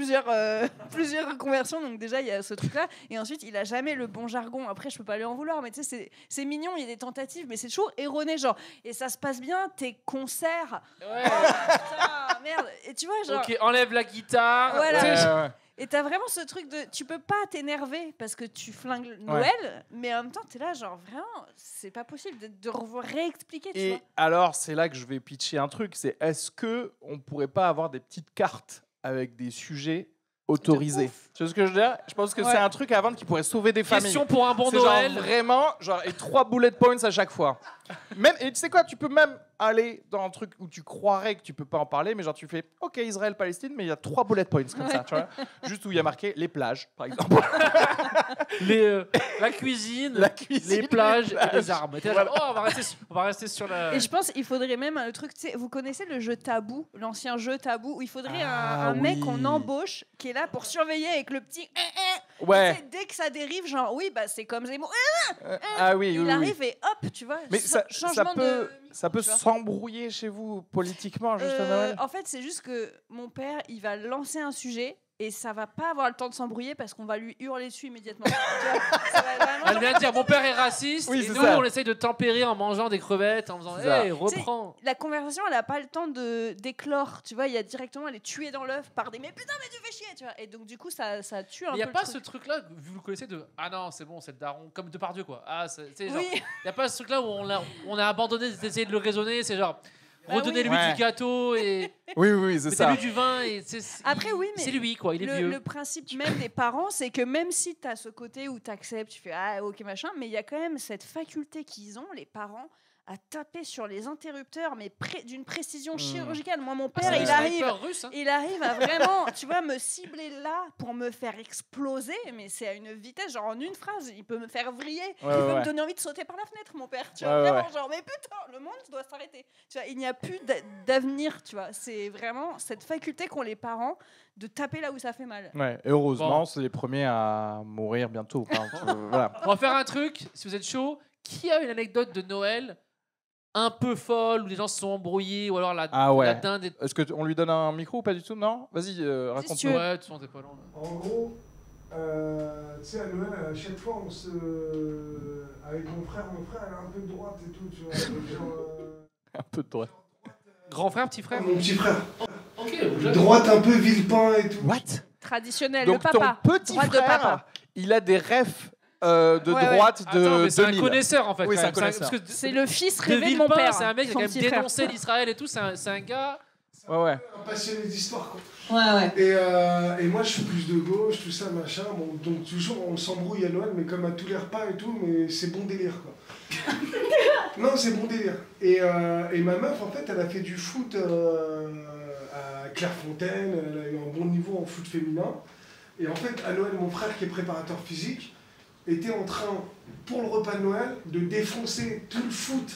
plusieurs conversions, donc déjà, il y a ce truc-là. Et ensuite, il a jamais le bon jargon. Après, je peux pas lui en vouloir, mais tu sais, c'est mignon, il y a des tentatives, mais c'est toujours erroné. Genre, et ça se passe bien, tes concerts. Ouais. Putain, merde. Et tu vois, genre. Ok, enlève la guitare. Voilà. Tu sais, Ouais. Et t'as vraiment ce truc de. Tu peux pas t'énerver parce que tu flingues Noël, mais en même temps, t'es là, genre, vraiment, c'est pas possible de réexpliquer, tu Et vois. alors, c'est là que je vais pitcher un truc, c'est est-ce que on pourrait pas avoir des petites cartes avec des sujets autorisés? Tu vois ce que je veux dire? Je pense que c'est un truc à vendre qui pourrait sauver des familles. Question pour un bon C'est Noël. genre vraiment, genre, et 3 bullet points à chaque fois. Même, et tu sais quoi, tu peux même aller dans un truc où tu croirais que tu peux pas en parler, mais genre tu fais, ok, Israël-Palestine, mais il y a 3 bullet points comme ça, tu vois. Juste où il y a marqué les plages, par exemple. La cuisine, La cuisine, les plages les et les armes. Et t'es là, Voilà. oh, on va rester sur la. Et je pense qu'il faudrait même un truc, tu sais, vous connaissez le jeu Tabou, l'ancien jeu Tabou, où il faudrait un mec oui. qu'on embauche qui est là pour surveiller avec le petit. Ouais. Tu sais, dès que ça dérive, genre, oui, bah c'est comme Zemmour. Ah oui, Il oui, oui. arrive et hop, tu vois. Mais ça changement peut, ça peut tu vois. s'embrouiller chez vous politiquement, juste à Noël. En fait, c'est juste que mon père, il va lancer un sujet et ça va pas avoir le temps de s'embrouiller parce qu'on va lui hurler dessus immédiatement. Tu vois, ça va vraiment Elle vient de dire mon père est raciste Oui, et c'est nous ça. on essaye de tempérer en mangeant des crevettes en faisant C'est ça. hey, reprends. la conversation, elle a pas le temps d'éclore, tu vois, il y a directement elle est tuée dans l'œuf par des mais putain mais tu fais chier, tu vois. Et donc du coup ça tue un Il peu n'y a le pas truc. ce truc là, vous le connaissez de ah non c'est bon c'est le daron comme Depardieu quoi. Ah c'est genre Oui. il n'y a pas ce truc là où on a abandonné d'essayer de le raisonner, c'est genre redonnez-lui oui. Ouais. du gâteau et Oui, c'est ça. mettez-lui du vin et Après, oui, mais c'est lui quoi, il est vieux. Le principe même des parents, c'est que même si tu as ce côté où tu acceptes, tu fais ah ok machin, mais il y a quand même cette faculté qu'ils ont, les parents, à taper sur les interrupteurs, mais d'une précision chirurgicale. Moi, mon père, C'est il un arrive. sniper russe, hein. Il arrive à vraiment, tu vois, me cibler là pour me faire exploser, mais c'est à une vitesse, genre en une phrase, il peut me faire vriller, il peut me donner envie de sauter par la fenêtre, mon père, tu vois, vraiment, genre, mais putain, le monde doit s'arrêter. Tu vois, il n'y a plus d'avenir, tu vois, c'est vraiment cette faculté qu'ont les parents de taper là où ça fait mal. Ouais, et heureusement, Bon. c'est les premiers à mourir bientôt. Enfin, voilà. On va faire un truc, si vous êtes chaud, qui a une anecdote de Noël un peu folle où les gens se sont embrouillés ou alors la dinde est... Est-ce qu'on lui donne un micro ou pas du tout? Non? Vas-y, raconte-nous. tu veux. Ouais, de toute façon, t'es pas loin. Là. En gros, tu sais, à Noël, à chaque fois, avec mon frère, elle a un peu de droite et tout, tu vois. Genre, Un peu de droite. Grand frère, petit frère. mon petit frère. Ok, Droite un peu Villepin et tout. What? Traditionnel, Donc le papa. ton petit Droite de frère, papa. il a des refs de Ouais, droite de Attends, mais c'est un 2000. connaisseur en fait. Oui, quand c'est un même. connaisseur. Parce que C'est le fils de rêvé de mon Villepin, père. c'est un mec qui a son quand même petit frère. dénoncé l'Israël et tout. C'est un gars. Ouais. Un passionné d'histoire, quoi. Ouais. Et moi, je suis plus de gauche, tout ça, machin. Bon, donc, toujours, on s'embrouille à Noël, mais comme à tous les repas et tout, mais c'est bon délire, quoi. Non, c'est bon délire. Et ma meuf, en fait, elle a fait du foot à Clairefontaine, elle a eu un bon niveau en foot féminin. Et en fait, à Noël, mon frère, qui est préparateur physique, était en train, pour le repas de Noël, de défoncer tout le foot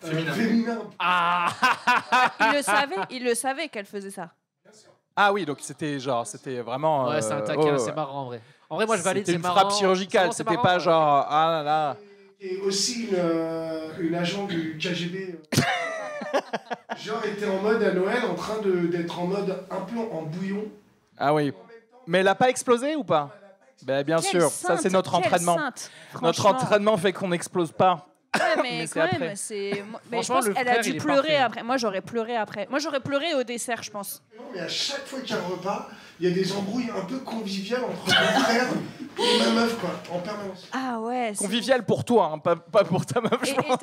féminin. Ah. Il le savait qu'elle faisait ça. Ah oui, donc c'était vraiment. Ouais, c'est un taquin, c'est marrant en vrai. En vrai, moi je valide, C'était c'est une marrant. frappe chirurgicale, C'est c'était marrant, pas ouais. genre ah là là. Et aussi une agent du KGB. Genre, était en mode à Noël, en train d'être en mode un peu en bouillon. Ah oui. Mais elle n'a pas explosé ou pas? Ben, bien Quelle sûr, sainte, ça c'est notre quelle entraînement. sainte, Notre franchement. entraînement fait qu'on n'explose pas. Ouais, mais Mais c'est quand après. même, c'est. Mais je Franchement, pense le qu'elle a frère, dû il est pleurer parfait. après. Moi, j'aurais pleuré après. Moi, j'aurais pleuré au dessert, je pense. Non, mais à chaque fois qu'il y a un repas, il y a des embrouilles un peu conviviales entre mon frère et ma meuf, quoi, en permanence. Ah ouais. c'est- Convivial pour toi, hein, pas pour ta meuf. je pense.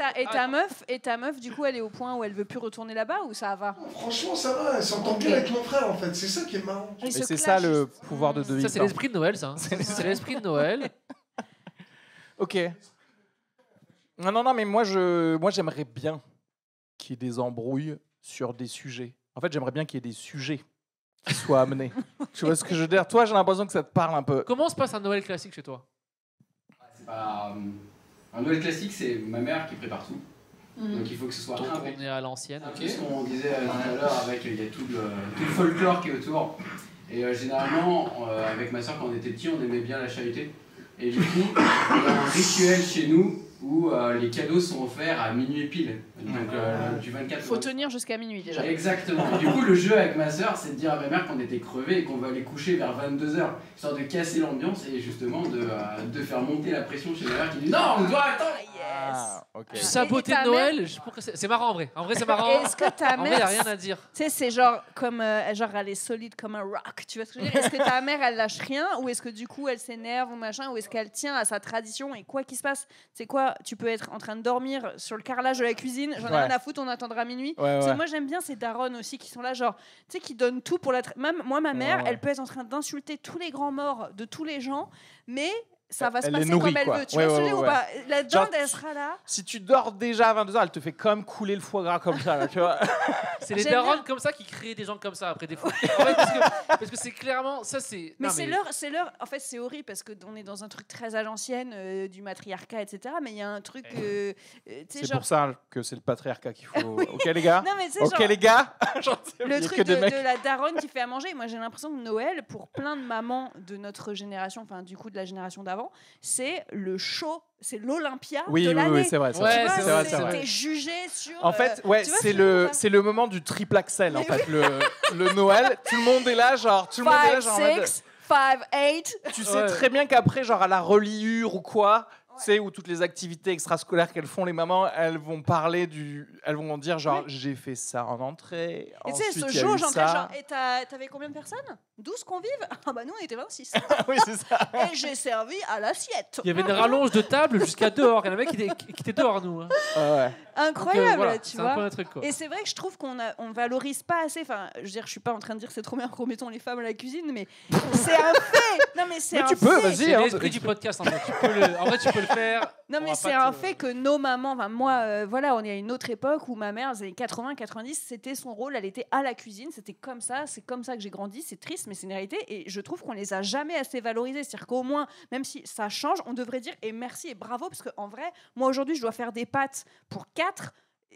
Et ta meuf, du coup, elle est au point où elle veut plus retourner là-bas ou ça va? Franchement, ça va, elle s'entend Ok. bien avec mon frère, en fait. C'est ça qui est marrant. Ils Et se c'est ça clashent. le pouvoir de Deville. Ça, c'est l'esprit de Noël, ça. Hein. C'est l'esprit de Noël. Ok. Non, mais moi j'aimerais bien qu'il y ait des embrouilles sur des sujets. En fait, j'aimerais bien qu'il y ait des sujets qui soient amenés. Tu vois ce que je veux dire? Toi, j'ai l'impression que ça te parle un peu. Comment se passe un Noël classique chez toi? C'est pas un Noël classique, c'est ma mère qui prépare tout. Donc il faut que ce soit Donc impeccable. on est à l'ancienne. Un Ok. peu ce qu'on disait tout à l'heure avec il y a tout le folklore qui est autour. Et généralement, avec ma soeur, quand on était petits, on aimait bien la charité. Et du coup, il y a un rituel chez nous où les cadeaux sont offerts à minuit pile. Donc du 24 Faut au tenir jusqu'à minuit déjà. Exactement. Et du coup, le jeu avec ma soeur, c'est de dire à ma mère qu'on était crevés et qu'on va aller coucher vers 22h, histoire de casser l'ambiance et justement de faire monter la pression chez ma mère qui dit non, on doit attendre. Ah, ok. Tu sabotais Et ta Noël, je trouve que c'est marrant en vrai. En vrai, c'est marrant. Est-ce que ta En vrai, y a mère. rien à dire. Tu sais, c'est genre comme genre elle est solide comme un rock. Tu vois ce que je veux dire? Est-ce que ta mère elle lâche rien ou est-ce que du coup elle s'énerve ou machin ou est-ce qu'elle tient à sa tradition et quoi qu'il se passe, c'est quoi? Tu peux être en train de dormir sur le carrelage de la cuisine. J'en ai Ouais. rien à foutre. On attendra minuit. Ouais, Parce que ouais. moi j'aime bien ces darons aussi qui sont là genre tu sais qui donnent tout pour la. Même moi ma mère Ouais. elle peut être en train d'insulter tous les grands morts de tous les gens mais ça va se Elle les passer nourrit, comme elle quoi. veut. Tu Ouais, vois ce que ouais, je veux dire ou ouais. pas? La Genre, dinde elle sera là. Si tu dors déjà à 22h, elle te fait quand même couler le foie gras comme ça, là, tu vois. C'est les J'aime darons bien. comme ça qui créent des gens comme ça après des fois. En fait, parce que c'est clairement ça c'est. Mais non, c'est leur. En fait, c'est horrible parce que on est dans un truc très à l'ancienne du matriarcat, etc. Mais il y a un truc, tu sais, C'est genre pour ça que c'est le patriarcat qu'il faut. Ok, les gars? non, mais tu sais, Ok, genre, les gars? Genre, il y le a truc que des mecs. de la daronne qui fait à manger. Moi, j'ai l'impression que Noël, pour plein de mamans de notre génération, enfin du coup de la génération d'avant, c'est le show, c'est l'Olympia Oui, de oui, l'année. oui, c'est vrai. Tu Ouais, vois, c'est vrai, c'est vrai. t'es jugé sur. En fait, ouais, tu vois ce c'est que je veux dire, c'est le moment du triple axel, en fait, le Noël. Tout le monde est là, genre, tout le monde est là, 5, genre, en mode, 6, 5, 8. tu sais Ouais. très bien qu'après, genre, à la reliure ou quoi, tu sais, où toutes les activités extrascolaires qu'elles font, les mamans, elles vont parler elles vont dire, genre, j'ai fait ça en entrée. Et tu sais, ensuite, ce il y a eu jauge, ça. genre, et t'avais combien de personnes? 12 convives? Ah bah nous, on était 26. Oui, c'est ça. Et j'ai servi à l'assiette. Il y avait une rallonge de table jusqu'à dehors. Il y en avait qui étaient dehors, nous. Hein. Ouais. Incroyable, Donc, voilà, tu c'est un vois. peu un truc, quoi. Et c'est vrai que je trouve on valorise pas assez. Enfin, je veux dire, je suis pas en train de dire que c'est trop bien que remettons les femmes à la cuisine, mais c'est un fait. Non, mais c'est Mais un tu peux, fait. vas-y. C'est hein, l'esprit du podcast, en fait. En vrai, tu peux le faire. Non, On mais va c'est pas un te- fait que nos mamans, enfin moi, voilà, on est à une autre époque où ma mère, dans les années 80, 90, c'était son rôle, elle était à la cuisine, c'était comme ça, c'est comme ça que j'ai grandi, c'est triste, mais c'est une réalité, et je trouve qu'on les a jamais assez valorisés, c'est-à-dire qu'au moins, même si ça change, on devrait dire et merci et bravo, parce qu'en vrai, moi aujourd'hui, je dois faire des pâtes pour 4,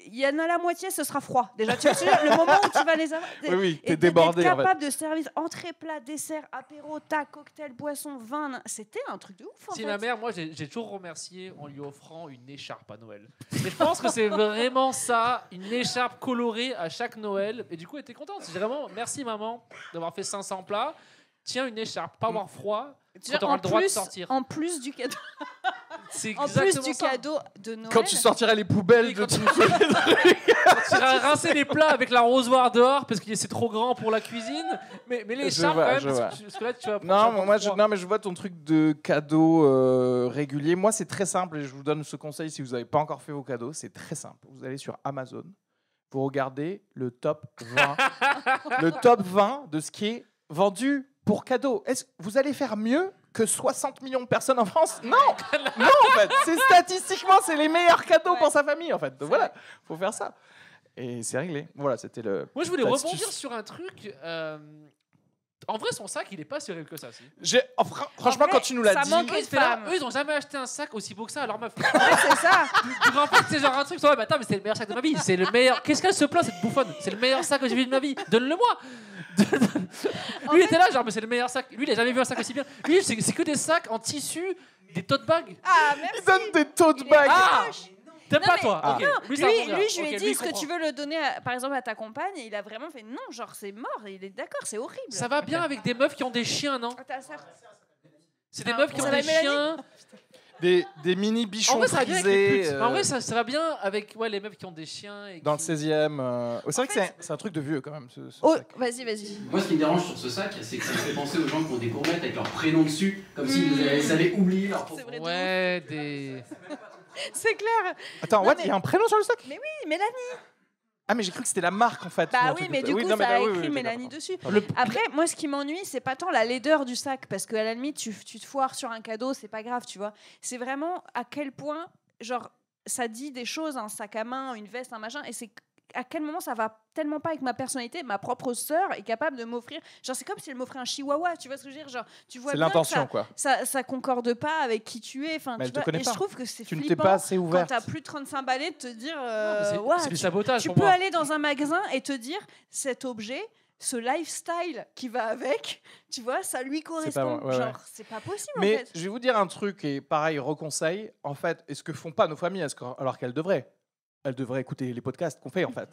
il y en a la moitié, ce sera froid. Déjà, tu vois, le moment où tu vas les avoir. Oui, oui, Et t'es débordé, d'être en fait. capable de servir entrée, plat, dessert, apéro, tac, cocktail, boisson, vin, c'était un truc de ouf. En Si fait. ma mère, moi, j'ai toujours remercié en lui offrant une écharpe à Noël. Et je pense que c'est vraiment ça, une écharpe colorée à chaque Noël. Et du coup, elle était contente. J'ai vraiment, merci maman d'avoir fait 500 plats. Tiens, une écharpe, pas avoir froid. Tu Quand vois, t'auras le droit de sortir. En plus du cadeau, C'est en exactement plus du ça. cadeau de Noël. Quand tu sortiras les poubelles Oui, de quand tout. Quand tu iras rincer les plats avec l'arrosoir dehors parce que c'est trop grand pour la cuisine. Mais l'écharpe, vois, quand même, je parce que là, tu vas Non, prendre moi, froid. non, mais je vois ton truc de cadeau régulier. Moi, c'est très simple et je vous donne ce conseil si vous n'avez pas encore fait vos cadeaux. C'est très simple. Vous allez sur Amazon, vous regardez le top 20, le top 20 de ce qui est vendu pour cadeau. Vous allez faire mieux que 60 millions de personnes en France? Non, non, en fait. C'est statistiquement, c'est les meilleurs cadeaux Ouais. pour sa famille, en fait. Donc voilà, faut faire ça. Et c'est réglé. Voilà, c'était le. Moi, je voulais l'astuce. rebondir sur un truc. En vrai, son sac, il est pas si horrible que ça. Si. Franchement, vrai, quand tu nous l'as ça dit. manque Eux, une t'es là, femme. eux, ils ont jamais acheté un sac aussi beau que ça à leur meuf. Ouais, c'est ça. Donc, en fait, c'est genre un truc. Ouais, mais attends, mais c'est le meilleur sac de ma vie. C'est le meilleur. Qu'est-ce qu'elle se plaint, cette bouffonne? C'est le meilleur sac que j'ai vu de ma vie. Donne-le-moi. Lui, il était là, genre, mais c'est le meilleur sac. Lui, il a jamais vu un sac aussi bien. Lui, c'est que des sacs en tissu, des tote bags. Ah, merci. Ils donnent des tote Il est bags. Ah moche. T'aimes Non, pas mais- toi Ah. Ok. Lui, c'est un bon gars. lui, je lui ai Ok, dit, lui, est-ce que comprend. tu veux le donner, par exemple, à ta compagne? Et il a vraiment fait non, genre c'est mort. Et il est d'accord, c'est horrible. Ça va bien avec des meufs qui ont des chiens, non? Ah, t'as ça. C'est des Ah, meufs qui ça ont va, des Mélanie chiens. Des mini En bichons vrai, ça va bien avec les frisés putes. En vrai, ça va bien avec les meufs qui ont des chiens. Et dans le qui- 16e. C'est vrai que c'est un truc de vieux quand même. Ce Oh, sac. vas-y. Moi, ce qui me dérange sur ce sac, c'est que ça me fait penser aux gens qui ont des gourmettes avec leur prénom dessus, comme s'ils avaient oublié leur C'est vrai. Ouais, des. C'est clair. Attends, Non, what? mais- Il y a un prénom sur le sac? Oui, Mélanie. Ah, mais j'ai cru que c'était la marque en fait. Bah Un oui, truc mais comme du ça. coup, non, mais ça a oui, écrit oui, Mélanie d'accord. dessus. Le- Après, moi, ce qui m'ennuie, c'est pas tant la laideur du sac, parce qu'à la limite, tu te foires sur un cadeau, c'est pas grave, tu vois. C'est vraiment à quel point, genre, ça dit des choses, un sac à main, une veste, un machin, et c'est à quel moment ça va tellement pas avec ma personnalité. Ma propre sœur est capable de m'offrir, genre, c'est comme si elle m'offrait un chihuahua, tu vois ce que je veux dire, genre, tu vois C'est bien que l'intention quoi. ça concorde pas avec qui tu es, enfin, Mais tu elle te vois, connaît et pas. je trouve que c'est Tu ne t'es flippant pas assez quand ouverte. t'as plus de 35 balais de te dire, C'est Ouah, c'est du sabotage tu pour peux moi. aller dans un magasin et te dire cet objet, ce lifestyle qui va avec, tu vois, ça lui correspond. ouais, ouais. Genre, c'est pas possible Mais en fait. je vais vous dire un truc, et pareil, reconseil. En fait, et ce que font pas nos familles, alors qu'elles devraient. Elles devraient écouter les podcasts qu'on fait, en fait.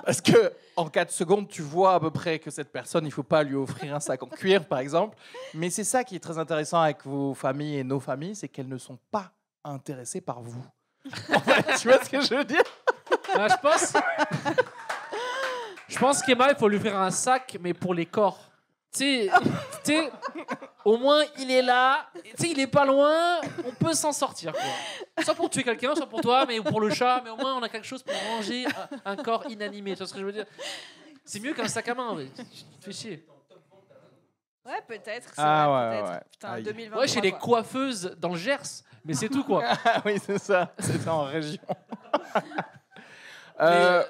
Parce que en 4 secondes, tu vois à peu près que cette personne, il faut pas lui offrir un sac en cuir, par exemple. Mais c'est ça qui est très intéressant avec vos familles et nos familles, c'est qu'elles ne sont pas intéressées par vous. En fait, tu vois ce que je veux dire? Ah, je pense qu'Emma, il faut lui faire un sac, mais pour les corps. Tu sais, au moins il est là, tu sais, il est pas loin, on peut s'en sortir. Quoi. Soit pour tuer quelqu'un, soit pour toi, mais ou pour le chat, mais au moins on a quelque chose pour ranger un corps inanimé. Tu vois ce que je veux dire? C'est mieux qu'un sac à main, ouais. Tu te fais chier. Ouais, peut-être. c'est Ah vrai, ouais, peut-être. ouais. Putain, Aïe. 2023. Ouais, chez les quoi. coiffeuses dans le Gers, mais c'est tout quoi. Ah oui, c'est ça. C'est ça en région.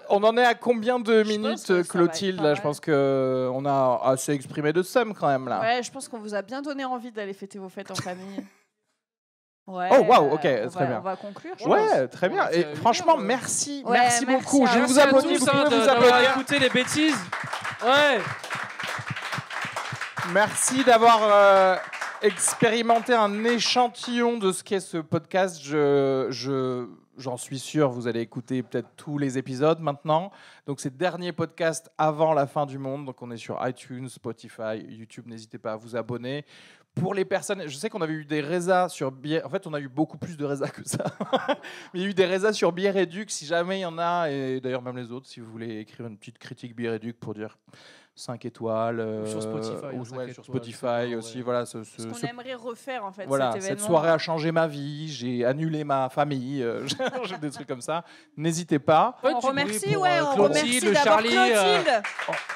On en est à combien de pense minutes, que ça va Clotilde? être Là, pas je pense qu'on a assez exprimé de somme quand même là. Ouais, je pense qu'on vous a bien donné envie d'aller fêter vos fêtes en famille. Ouais, Oh, waouh, ok, on très va- bien. On va conclure. je Ouais, très On bien. va Et faire franchement, une heure, merci, Ouais, merci merci beaucoup. à Je vous. vous Merci à applaudis, tous, vous hein, pouvez vous d'avoir applaudir. écouté les bêtises. Ouais. Merci d'avoir expérimenté un échantillon de ce qu'est ce podcast. J'en suis sûr, vous allez écouter peut-être tous les épisodes maintenant. Donc, c'est le dernier podcast avant la fin du monde. Donc, on est sur iTunes, Spotify, YouTube. N'hésitez pas à vous abonner. Pour les personnes, je sais qu'on avait eu des résas sur Bière. En fait, on a eu beaucoup plus de résas que ça. Mais il y a eu des résas sur Bière Éduc. Si jamais il y en a, et d'ailleurs même les autres, si vous voulez écrire une petite critique Bière Éduc pour dire 5 étoiles. Ou sur Spotify, ou, hein, 5 ouais, étoiles, sur Spotify c'est aussi. ouais. Voilà, Ce qu'on aimerait refaire en fait, voilà, cet cette événement. soirée a changé ma vie. J'ai annulé ma famille. J'ai des trucs comme ça. N'hésitez pas. On tu remercie, pour, ouais, on Clotilde, remercie le d'abord Charlie, Clotilde.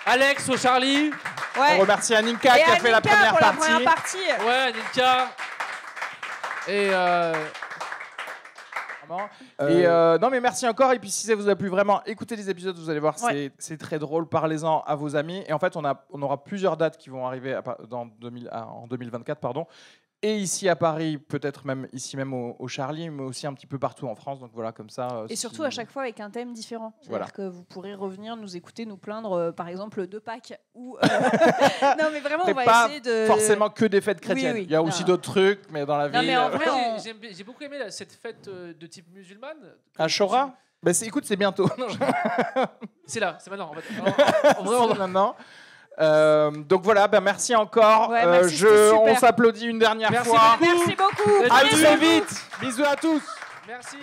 Alex au Charlie. On Ouais. remercie Aninka Et qui a fait la Annika première pour la partie. première partie. Ouais, Ninka. Et Non mais merci encore, et puis si ça vous a plu vraiment, écoutez les épisodes, vous allez voir, Ouais. c'est très drôle, parlez-en à vos amis. Et en fait on aura plusieurs dates qui vont arriver en 2024 pardon. Et ici à Paris, peut-être même ici même au Charlie, mais aussi un petit peu partout en France. Donc voilà, comme ça. Et surtout à chaque fois avec un thème différent. C'est-à-dire Voilà. que vous pourrez revenir nous écouter, nous plaindre, par exemple, de Pâques. Ou, non, mais vraiment, on C'est va pas essayer de. forcément que des fêtes chrétiennes. Oui, oui. Il y a aussi Non. d'autres trucs, mais dans la vie. Non, mais en vrai, on- j'ai beaucoup aimé cette fête de type musulmane. Ashura bah, écoute, c'est bientôt. Non, C'est là, c'est maintenant. En fait. En vrai, on va- maintenant. Donc voilà, bah, merci encore. Ouais, merci, c'était super. On s'applaudit une dernière Merci fois. beaucoup. Merci beaucoup. À Merci très beaucoup. vite. Bisous à tous. Merci.